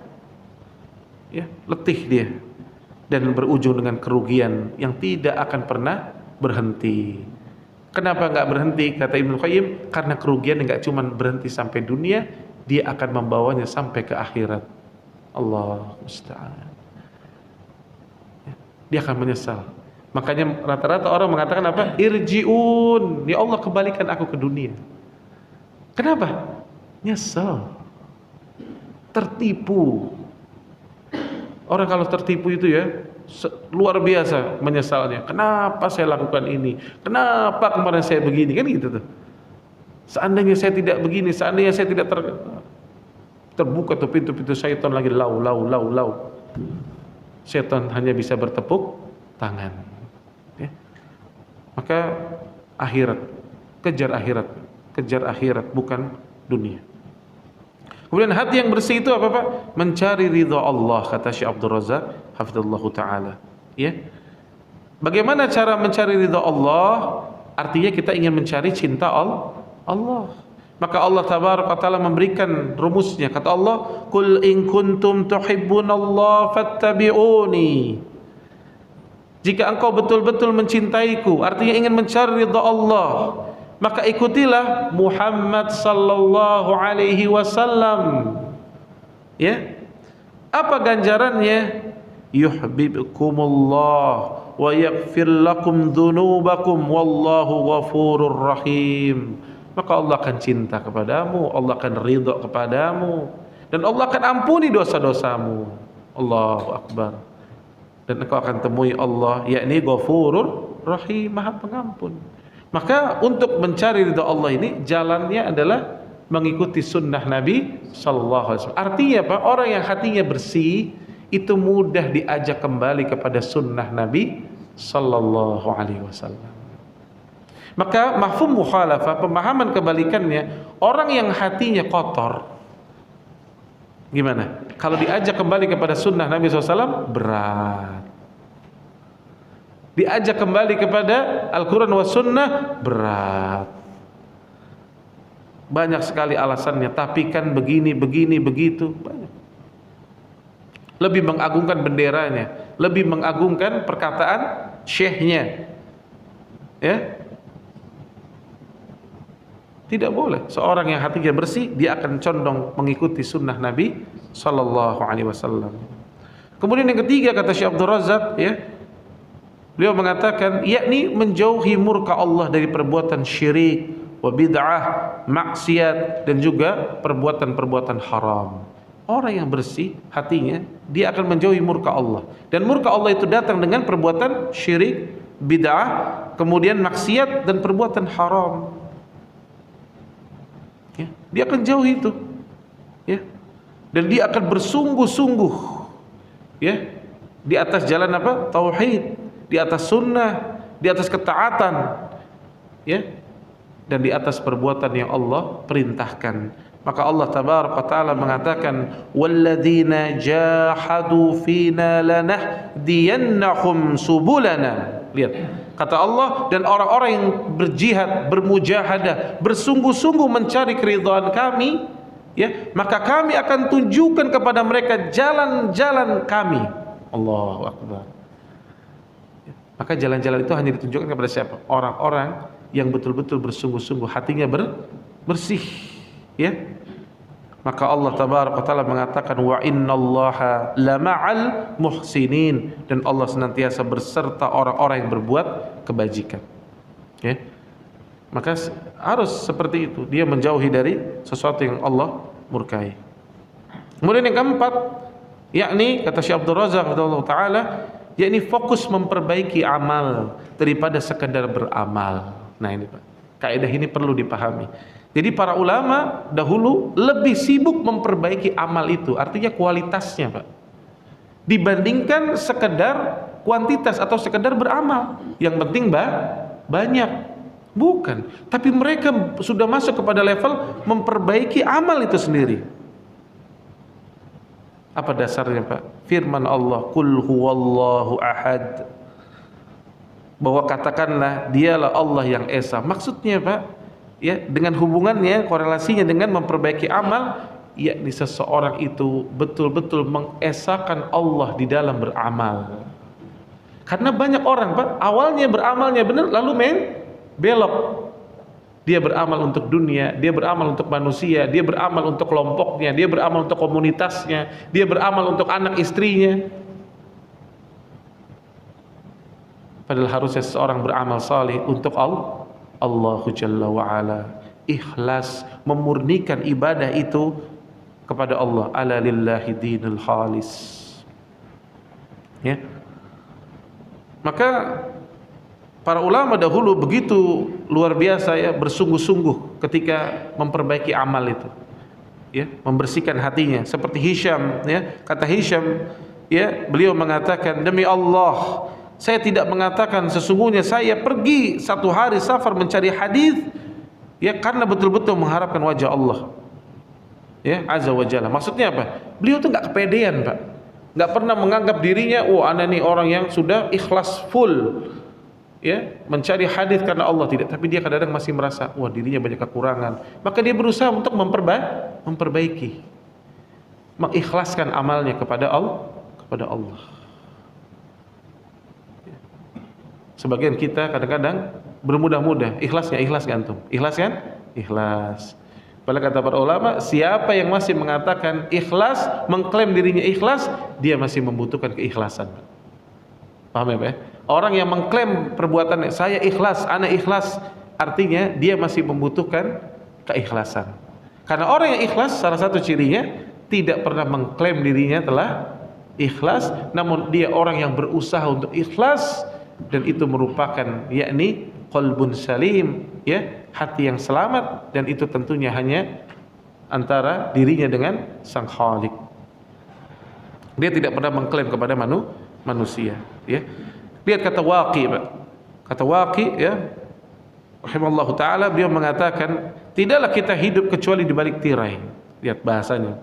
Ya, letih dia. Dan berujung dengan kerugian yang tidak akan pernah berhenti. Kenapa nggak berhenti? Kata Ibnu Qayyim, karena kerugian nggak cuma berhenti sampai dunia, dia akan membawanya sampai ke akhirat. Allah musta'an. Dia akan menyesal. Makanya rata-rata orang mengatakan apa? Irji'un, ya Allah kembalikan aku ke dunia. Kenapa? Nyesel, tertipu. Orang kalau tertipu itu ya luar biasa menyesalnya. Kenapa saya lakukan ini? Kenapa kemarin saya begini? Kan gitu tuh. Seandainya saya tidak begini, seandainya saya tidak terbuka tuh pintu-pintu syaitan lagi, lau. Syaitan hanya bisa bertepuk tangan. Ya. Maka akhirat, kejar akhirat bukan dunia. Kemudian hati yang bersih itu apa Pak? Mencari ridha Allah, kata Syekh Abdul Razak hafizallahu taala. Ya. Bagaimana cara mencari ridha Allah? Artinya kita ingin mencari cinta Allah. Maka Allah tabaraka taala memberikan rumusnya. Kata Allah, "Qul in kuntum tuhibbunallaha fattabi'uni." Jika engkau betul-betul mencintaiku, artinya ingin mencari ridha Allah, maka ikutilah Muhammad sallallahu alaihi wasallam. Ya. Apa ganjarannya? Yuhibbukumullah wa yaghfir lakum dzunubakum wallahu ghafurur rahim. Maka Allah akan cinta kepadamu, Allah akan ridha kepadamu, dan Allah akan ampuni dosa-dosamu. Allahu Akbar. Dan engkau akan temui Allah, yakni Ghafurur Rahim, Maha Pengampun. Maka untuk mencari ridha Allah ini jalannya adalah mengikuti sunnah Nabi sallallahu alaihi wasallam. Artinya apa? Orang yang hatinya bersih itu mudah diajak kembali kepada sunnah Nabi sallallahu alaihi wasallam. Maka mafhum mukhalafah, pemahaman kebalikannya, orang yang hatinya kotor, gimana? Kalau diajak kembali kepada sunnah Nabi SAW, berat. Diajak kembali kepada Al-Quran wa sunnah, berat. Banyak sekali alasannya, tapi kan begini, begitu, banyak. Lebih mengagungkan benderanya, lebih mengagungkan perkataan syekhnya. Ya, tidak boleh. Seorang yang hatinya bersih, dia akan condong mengikuti sunnah Nabi sallallahu alaihi wasallam. Kemudian yang ketiga, kata Syekh Abdul Razak, ya, beliau mengatakan, yakni menjauhi murka Allah dari perbuatan syirik, wa bid'ah, maksiat, dan juga perbuatan-perbuatan haram. Orang yang bersih hatinya, dia akan menjauhi murka Allah. Dan murka Allah itu datang dengan perbuatan syirik, bid'ah, kemudian maksiat, dan perbuatan haram. Ya, dia akan jauhi itu, ya, dan dia akan bersungguh-sungguh, ya, di atas jalan apa? Tauhid, di atas sunnah, di atas ketaatan, ya, dan di atas perbuatan yang Allah perintahkan. Maka Allah tabaraka taala mengatakan, walladzina jahadu fina lanahdiyannahum subulana. Lihat, kata Allah, dan orang-orang yang berjihad, bermujahadah, bersungguh-sungguh mencari keridhaan kami, ya, maka kami akan tunjukkan kepada mereka jalan-jalan kami. Allahu Akbar. Maka jalan-jalan itu hanya ditunjukkan kepada siapa? Orang-orang yang betul-betul bersungguh-sungguh, hatinya bersih, ya. Maka Allah tabaraka taala mengatakan, wa innallaha lama'al muhsinin, dan Allah senantiasa berserta orang-orang yang berbuat kebajikan, ya. Maka harus seperti itu, dia menjauhi dari sesuatu yang Allah murkai. Kemudian yang keempat, yakni kata Syekh Abdul Razak radhiyallahu taala, yakni fokus memperbaiki amal daripada sekedar beramal. Nah ini Pak, kaidah ini perlu dipahami. Jadi para ulama dahulu lebih sibuk memperbaiki amal itu, artinya kualitasnya Pak, dibandingkan sekedar kuantitas atau sekedar beramal. Yang penting banyak, bukan. Tapi mereka sudah masuk kepada level memperbaiki amal itu sendiri. Apa dasarnya Pak? Firman Allah, Qul huwallahu ahad, bahwa katakanlah dialah Allah yang esa. Maksudnya Pak, ya, dengan hubungannya, korelasinya dengan memperbaiki amal, yakni seseorang itu betul-betul mengesakan Allah di dalam beramal. Karena banyak orang Pak, awalnya beramalnya benar, lalu belok. Dia beramal untuk dunia, dia beramal untuk manusia, dia beramal untuk kelompoknya, dia beramal untuk komunitasnya, dia beramal untuk anak istrinya. Padahal harusnya seseorang beramal salih untuk Allah Jalla wa'ala, ikhlas, memurnikan ibadah itu kepada Allah. Ala lillahi dinul khalis, ya. Maka para ulama dahulu begitu luar biasa, ya, bersungguh-sungguh ketika memperbaiki amal itu, ya, membersihkan hatinya. Seperti Hisham, ya, kata Hisham, ya, beliau mengatakan, demi Allah, saya tidak mengatakan sesungguhnya saya pergi satu hari safar mencari hadis, ya, karena betul-betul mengharapkan wajah Allah, ya, azza wa jalla. Maksudnya apa? Beliau tuh nggak kepedean Pak, nggak pernah menganggap dirinya, ana nih orang yang sudah ikhlas full, mencari hadis karena Allah, tidak, tapi dia kadang-kadang masih merasa wah dirinya banyak kekurangan, maka dia berusaha untuk memperbaiki, mengikhlaskan amalnya kepada Allah. Sebagian kita kadang-kadang bermudah-mudah, ikhlas kan antum? Ikhlas kan? Ikhlas. Padahal kata para ulama, siapa yang masih mengatakan ikhlas, mengklaim dirinya ikhlas, dia masih membutuhkan keikhlasan. Paham ya, Pak? Orang yang mengklaim perbuatan saya ikhlas, ana ikhlas, artinya dia masih membutuhkan keikhlasan. Karena orang yang ikhlas, salah satu cirinya tidak pernah mengklaim dirinya telah ikhlas, namun dia orang yang berusaha untuk ikhlas, dan itu merupakan yakni qalbun salim, hati yang selamat, dan itu tentunya hanya antara dirinya dengan Sang Khalik. Dia tidak pernah mengklaim kepada manusia, Lihat kata Waqi, Pak. Kata Waqi, rahimallahu taala, beliau mengatakan, tidaklah kita hidup kecuali di balik tirai. Lihat bahasanya.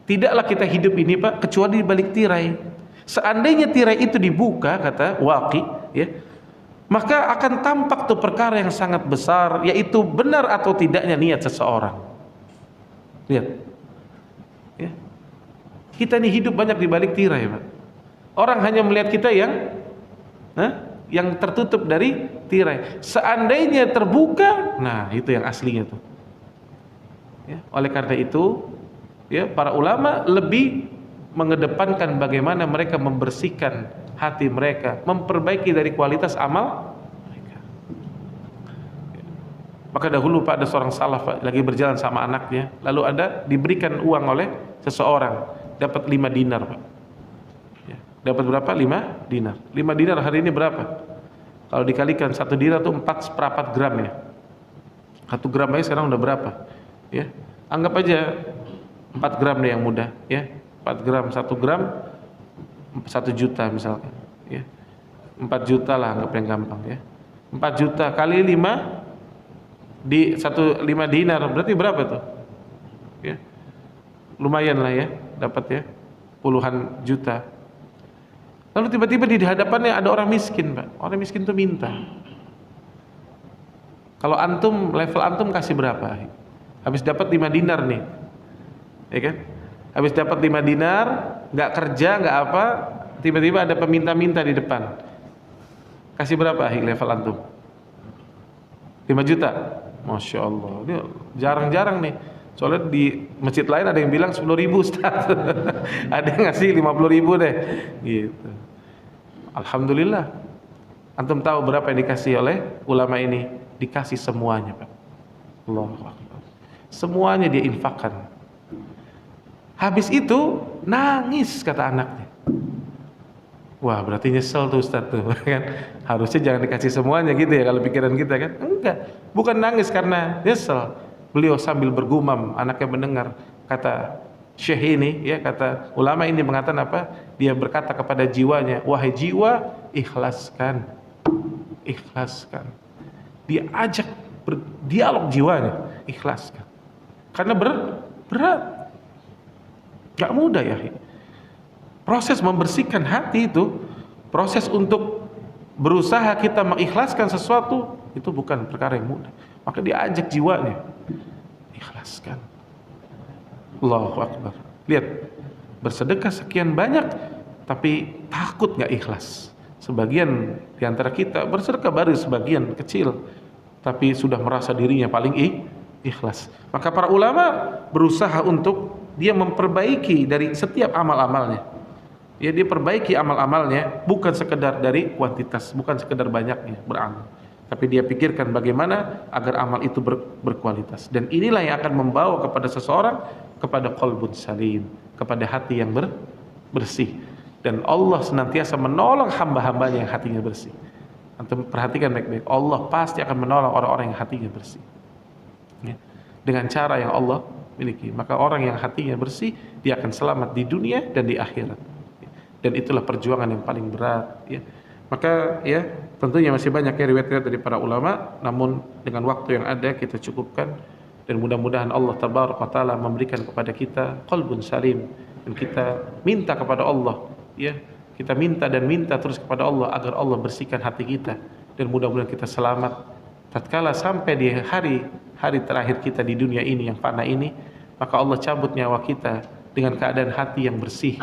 Tidaklah kita hidup ini, Pak, kecuali di balik tirai. Seandainya tirai itu dibuka, kata Waqi, maka akan tampak tuh perkara yang sangat besar, yaitu benar atau tidaknya niat seseorang. Lihat, kita ini hidup banyak di balik tirai, Pak. Orang hanya melihat kita yang tertutup dari tirai. Seandainya terbuka, nah itu yang aslinya tuh. Oleh karena itu, para ulama lebih mengedepankan bagaimana mereka membersihkan hati mereka, memperbaiki dari kualitas amal mereka. Maka dahulu, Pak, ada seorang salaf, Pak, lagi berjalan sama anaknya, lalu diberikan uang oleh seseorang, dapat 5 dinar, Pak. Dapat berapa? 5 dinar. 5 dinar hari ini berapa? Kalau dikalikan 1 dinar itu 4/4 gram ya. 1 gram aja sekarang udah berapa? Anggap aja 4 gram deh yang mudah, 4 gram, 1 gram 1 juta misalkan, 4 juta lah, anggap yang gampang, 4 juta kali 5 di 5 dinar berarti berapa tuh? Lumayan lah dapat puluhan juta. Lalu tiba-tiba di hadapannya ada orang miskin, Pak. Orang miskin tuh minta. Kalau antum, level antum kasih berapa? Habis dapat 5 dinar nih, kan? Habis dapat 5 dinar, nggak kerja, nggak apa, tiba-tiba ada peminta-minta di depan. Kasih berapa level antum? 5 juta? Masya Allah, ini jarang-jarang nih. Soalnya di masjid lain ada yang bilang 10.000 Ustaz. Ada yang ngasih 50.000 deh, gitu. Alhamdulillah. Antum tahu berapa yang dikasih oleh ulama ini? Dikasih semuanya, Pak. Allahu Akbar. Semuanya dia infakkan. Habis itu nangis, kata anaknya. Wah, berarti nyesel tuh Ustaz tuh, kan? Harusnya jangan dikasih semuanya gitu ya kalau pikiran kita, kan? Enggak, bukan nangis karena nyesel. Beliau sambil bergumam, anaknya mendengar, kata Syekh ini, kata ulama ini mengatakan apa? Dia berkata kepada jiwanya, wahai jiwa, ikhlaskan. Ikhlaskan. Dia ajak berdialog jiwanya, ikhlaskan. Karena berat. Gak mudah proses membersihkan hati itu, proses untuk berusaha kita mengikhlaskan sesuatu, itu bukan perkara yang mudah. Maka dia ajak jiwanya, ikhlaskan. Allahu Akbar. Lihat, bersedekah sekian banyak tapi takut gak ikhlas. Sebagian diantara kita bersedekah baru sebagian kecil, tapi sudah merasa dirinya paling ikhlas. Maka para ulama berusaha untuk dia memperbaiki dari setiap amal-amalnya. Dia perbaiki amal-amalnya, bukan sekedar dari kuantitas, bukan sekedar banyaknya beramal, tapi dia pikirkan bagaimana agar amal itu berkualitas. Dan inilah yang akan membawa kepada seseorang kepada qalbun salim, kepada hati yang bersih. Dan Allah senantiasa menolong hamba-hambanya yang hatinya bersih. Antum perhatikan baik-baik, Allah pasti akan menolong orang-orang yang hatinya bersih, dengan cara yang Allah miliki. Maka orang yang hatinya bersih, dia akan selamat di dunia dan di akhirat. Dan itulah perjuangan yang paling berat, Maka tentunya masih banyak riwayat-riwayat dari para ulama, namun dengan waktu yang ada kita cukupkan, dan mudah-mudahan Allah tabaraka wa taala memberikan kepada kita qalbun salim, dan kita minta kepada Allah, kita minta dan minta terus kepada Allah agar Allah bersihkan hati kita dan mudah-mudahan kita selamat tatkala sampai di hari terakhir kita di dunia ini yang fana ini. Maka Allah cabut nyawa kita dengan keadaan hati yang bersih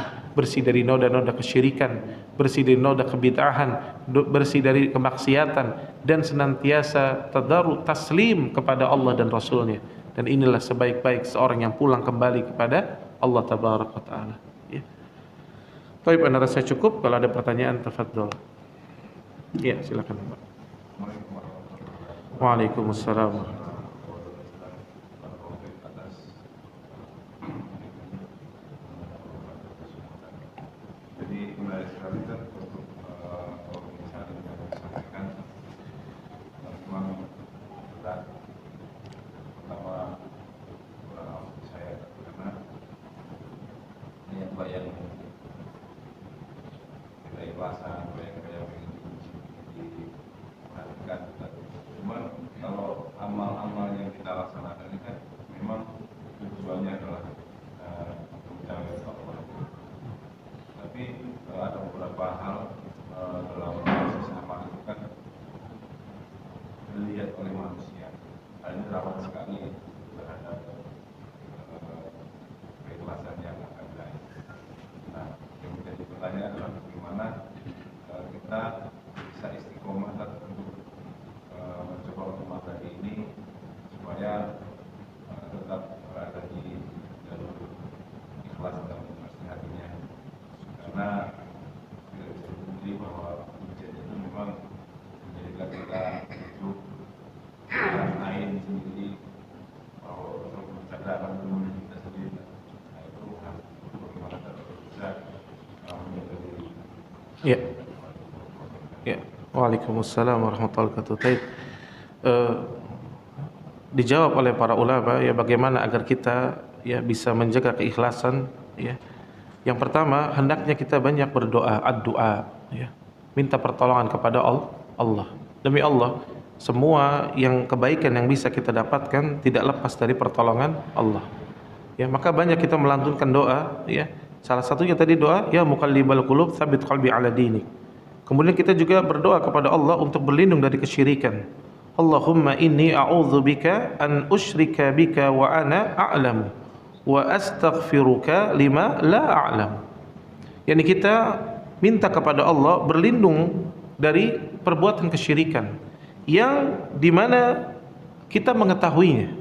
dari noda-noda kesyirikan, bersih dari noda kebid'ahan, bersih dari kemaksiatan, dan senantiasa tadarru taslim kepada Allah dan Rasulnya. Dan inilah sebaik-baik seorang yang pulang kembali kepada Allah Tabaraka wa Ta'ala. Ya. Baik, Anda rasa cukup? Kalau ada pertanyaan, tafadhol. Ya, silakan Pak. Waalaikumsalam. Jadi menarik sekali kan untuk organisasi yang disampaikan memang berat. Pertama saya karena niat bayang kita ikhlasan, bayang diperhatikan. Cuman kalau amal-amal yang kita laksanakan ini kan memang tujuannya adalah mencapai Allah. Tapi ada beberapa hal dalam proses amal itu kan dilihat oleh manusia. Hal ini rawan sekali terhadap keikhlasan yang akan baik. Nah, yang menjadi pertanyaan adalah bagaimana kita bisa istiqomah untuk mencoba untuk materi ini supaya tetap berada di jalur ikhlas dan pasti hatinya. Karena tidak bisa dipungkiri bahwa ujian itu memang menjadikan kita hidup dengan lain sendiri, bahwa untuk mencadangkan diri kita sendiri. Nah, itu bagaimana kita bisa menjaga diri. Ya. Ya. Waalaikumsalam warahmatullahi wabarakatuh. Dijawab oleh para ulama ya, bagaimana agar kita ya bisa menjaga keikhlasan ya. Yang pertama, hendaknya kita banyak berdoa, ad-du'a ya. Minta pertolongan kepada Allah. Demi Allah, semua yang kebaikan yang bisa kita dapatkan tidak lepas dari pertolongan Allah. Ya, maka banyak kita melantunkan doa ya. Salah satunya tadi doa, ya muqallibal qulub tsabit qalbi ala dinik. Kemudian kita juga berdoa kepada Allah untuk berlindung dari kesyirikan. Allahumma inni a'udzubika an usyrika bika wa ana a'lamu wa astaghfiruka lima la a'lam. Yani kita minta kepada Allah berlindung dari perbuatan kesyirikan yang dimana kita mengetahuinya,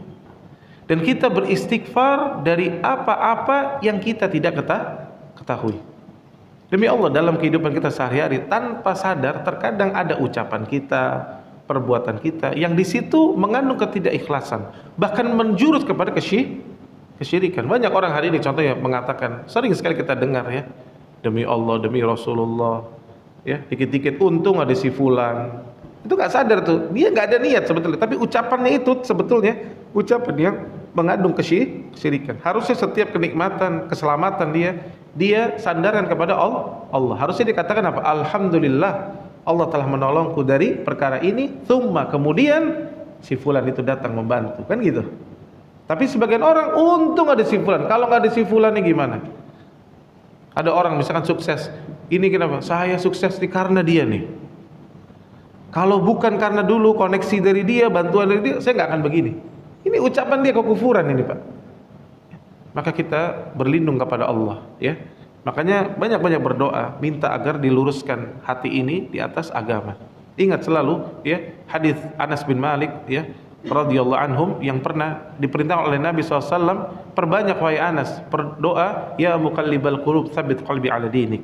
dan kita beristighfar dari apa-apa yang kita tidak ketahui. Demi Allah, dalam kehidupan kita sehari-hari tanpa sadar terkadang ada ucapan kita, perbuatan kita yang di situ mengandung ketidakikhlasan, bahkan menjurus kepada kesyirikan. Banyak orang hari ini contohnya mengatakan, sering sekali kita dengar ya, demi Allah, demi Rasulullah, ya dikit-dikit untung ada si fulan. Itu nggak sadar tuh, dia nggak ada niat sebetulnya, tapi ucapannya itu sebetulnya ucapan yang mengandung kesyirikan. Harusnya setiap kenikmatan, keselamatan dia sandarkan kepada Allah. Harusnya dikatakan apa? Alhamdulillah, Allah telah menolongku dari perkara ini. Tsumma, kemudian si fulan itu datang membantu, kan gitu. Tapi sebagian orang untung ada si fulan. Kalau nggak ada si fulan ini gimana? Ada orang misalkan sukses, ini kenapa? Saya sukses karena dia nih. Kalau bukan karena dulu koneksi dari dia, bantuan dari dia, saya nggak akan begini. Ini ucapan dia kekufuran ini, Pak. Maka kita berlindung kepada Allah ya. Makanya banyak-banyak berdoa, minta agar diluruskan hati ini di atas agama. Ingat selalu ya hadis Anas bin Malik ya radhiyallahu anhum yang pernah diperintahkan oleh Nabi SAW, perbanyak wahai Anas berdoa, ya muqallibal qulub tsabit qalbi ala dinik.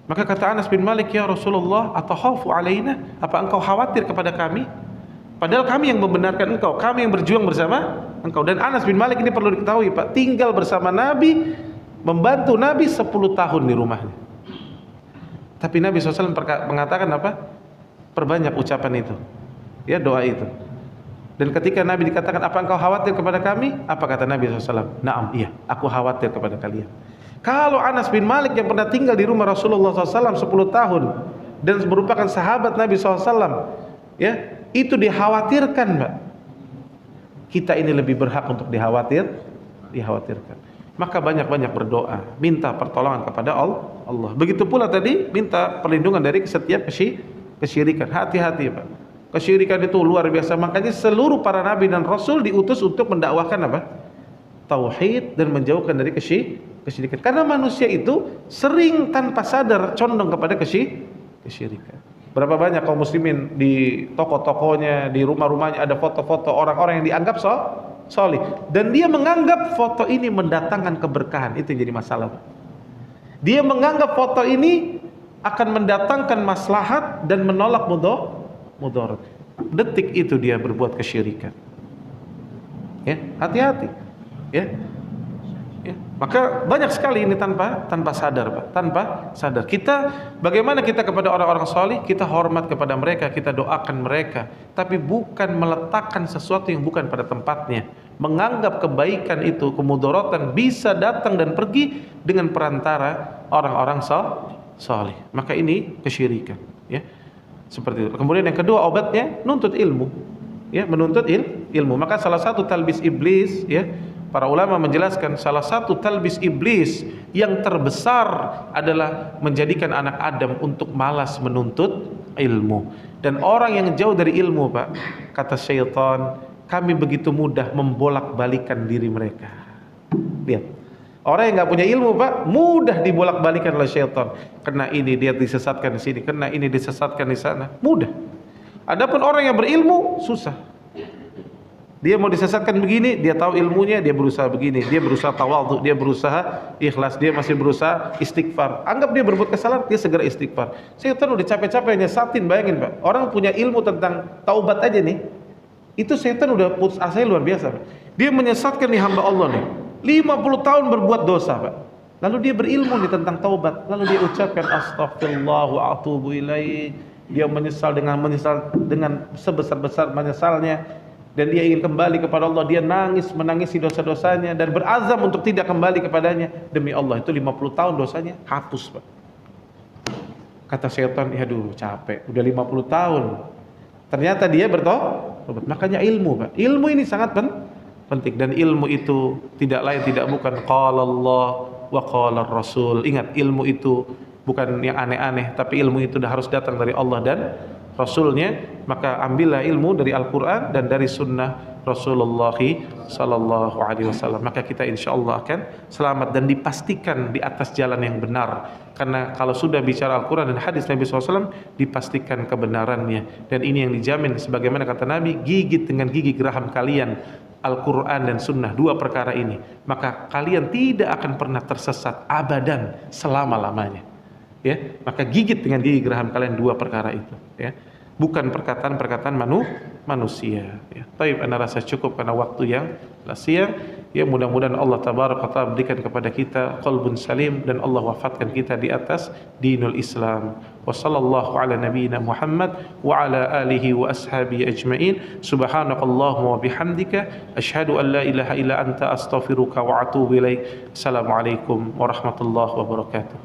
Maka kata Anas bin Malik, ya Rasulullah, atakhafu alaina, apa engkau khawatir kepada kami? Padahal kami yang membenarkan engkau, kami yang berjuang bersama engkau. Dan Anas bin Malik ini perlu diketahui Pak, tinggal bersama Nabi, membantu Nabi 10 tahun di rumahnya. Tapi Nabi SAW mengatakan apa? Perbanyak ucapan itu, ya doa itu. Dan ketika Nabi dikatakan, apa engkau khawatir kepada kami? Apa kata Nabi SAW? Naam, iya, aku khawatir kepada kalian. Kalau Anas bin Malik yang pernah tinggal di rumah Rasulullah SAW 10 tahun dan merupakan sahabat Nabi SAW, ya, itu dikhawatirkan, Mbak. Kita ini lebih berhak untuk dikhawatirkan. Maka banyak-banyak berdoa, minta pertolongan kepada Allah. Begitu pula tadi minta perlindungan dari setiap kesyirikan. Hati-hati, Pak. Kesyirikan itu luar biasa. Makanya seluruh para nabi dan rasul diutus untuk mendakwahkan apa? Tauhid dan menjauhkan dari kesyirikan. Karena manusia itu sering tanpa sadar condong kepada kesyirikan. Berapa banyak kaum muslimin di toko-tokonya, di rumah-rumahnya ada foto-foto orang-orang yang dianggap solih, dan dia menganggap foto ini mendatangkan keberkahan. Itu yang jadi masalah. Dia menganggap foto ini akan mendatangkan maslahat dan menolak mudarat. Detik itu dia berbuat kesyirikan. Ya, hati-hati. Ya. Ya. Maka banyak sekali ini tanpa sadar, Pak. Tanpa sadar. Bagaimana kita kepada orang-orang salih, kita hormat kepada mereka, kita doakan mereka, tapi bukan meletakkan sesuatu yang bukan pada tempatnya. Menganggap kebaikan itu, kemudaratan bisa datang dan pergi dengan perantara orang-orang salih. Maka ini kesyirikan, ya. Seperti itu. Kemudian yang kedua, obatnya nuntut ilmu. Ya, menuntut ilmu. Maka salah satu talbis iblis, ya, para ulama menjelaskan salah satu talbis iblis yang terbesar adalah menjadikan anak Adam untuk malas menuntut ilmu. Dan orang yang jauh dari ilmu, Pak, kata syaitan, kami begitu mudah membolak-balikan diri mereka. Lihat. Orang yang nggak punya ilmu, Pak, mudah dibolak-balikan oleh syaitan. Kena ini dia disesatkan di sini, kena ini disesatkan di sana, mudah. Adapun orang yang berilmu susah. Dia mau disesatkan begini, dia tahu ilmunya, dia berusaha begini, dia berusaha tawadhu, dia berusaha ikhlas, dia masih berusaha istighfar. Anggap dia berbuat kesalahan, dia segera istighfar. Syaitan udah capek-capek nyesatin, bayangin, Pak. Orang punya ilmu tentang taubat aja nih, itu syaitan udah putus asa luar biasa, Pak. Dia menyesatkan nih hamba Allah nih. 50 tahun berbuat dosa, Pak. Lalu dia berilmu nih tentang taubat. Lalu dia ucapkan astaghfirullah wa atubu ilaih. Dia menyesal dengan sebesar-besar menyesalnya, dan dia ingin kembali kepada Allah. Dia menangisi dosa-dosanya dan berazam untuk tidak kembali kepadanya. Demi Allah, itu 50 tahun dosanya hapus, Pak. Kata syaitan, aduh capek, udah 50 tahun. Ternyata dia bertobat. Makanya ilmu, Pak. Ilmu ini sangat penting, dan ilmu itu tidak lain tidak bukan qala Allah wa qala Rasul. Ingat, ilmu itu bukan yang aneh-aneh, tapi ilmu itu harus datang dari Allah dan Rasulnya. Maka ambillah ilmu dari Al-Quran dan dari sunnah Rasulullah sallallahu alaihi wasallam. Maka kita insyaallah akan selamat dan dipastikan di atas jalan yang benar. Karena kalau sudah bicara Al-Quran dan hadis Nabi SAW, dipastikan kebenarannya. Dan ini yang dijamin, sebagaimana kata Nabi, gigit dengan gigi geraham kalian Al-Quran dan Sunnah, dua perkara ini, maka kalian tidak akan pernah tersesat abadan selama-lamanya. Ya, maka gigit dengan gigi geraham kalian dua perkara itu, ya, bukan perkataan-perkataan manusia. Ya. Taib, ana rasa cukup karena waktu yang siang. Ya, mudah-mudahan Allah tabaraka wa taala berikan kepada kita qalbun salim dan Allah wafatkan kita di atas dinul Islam. Wa sallallahu ala nabiyyina Muhammad wa ala alihi wa ashabihi ajma'in. Subhanakallahumma wa bihamdika asyhadu an la ilaha illa anta astaghfiruka wa atubu ilaik. Assalamualaikum warahmatullahi wabarakatuh.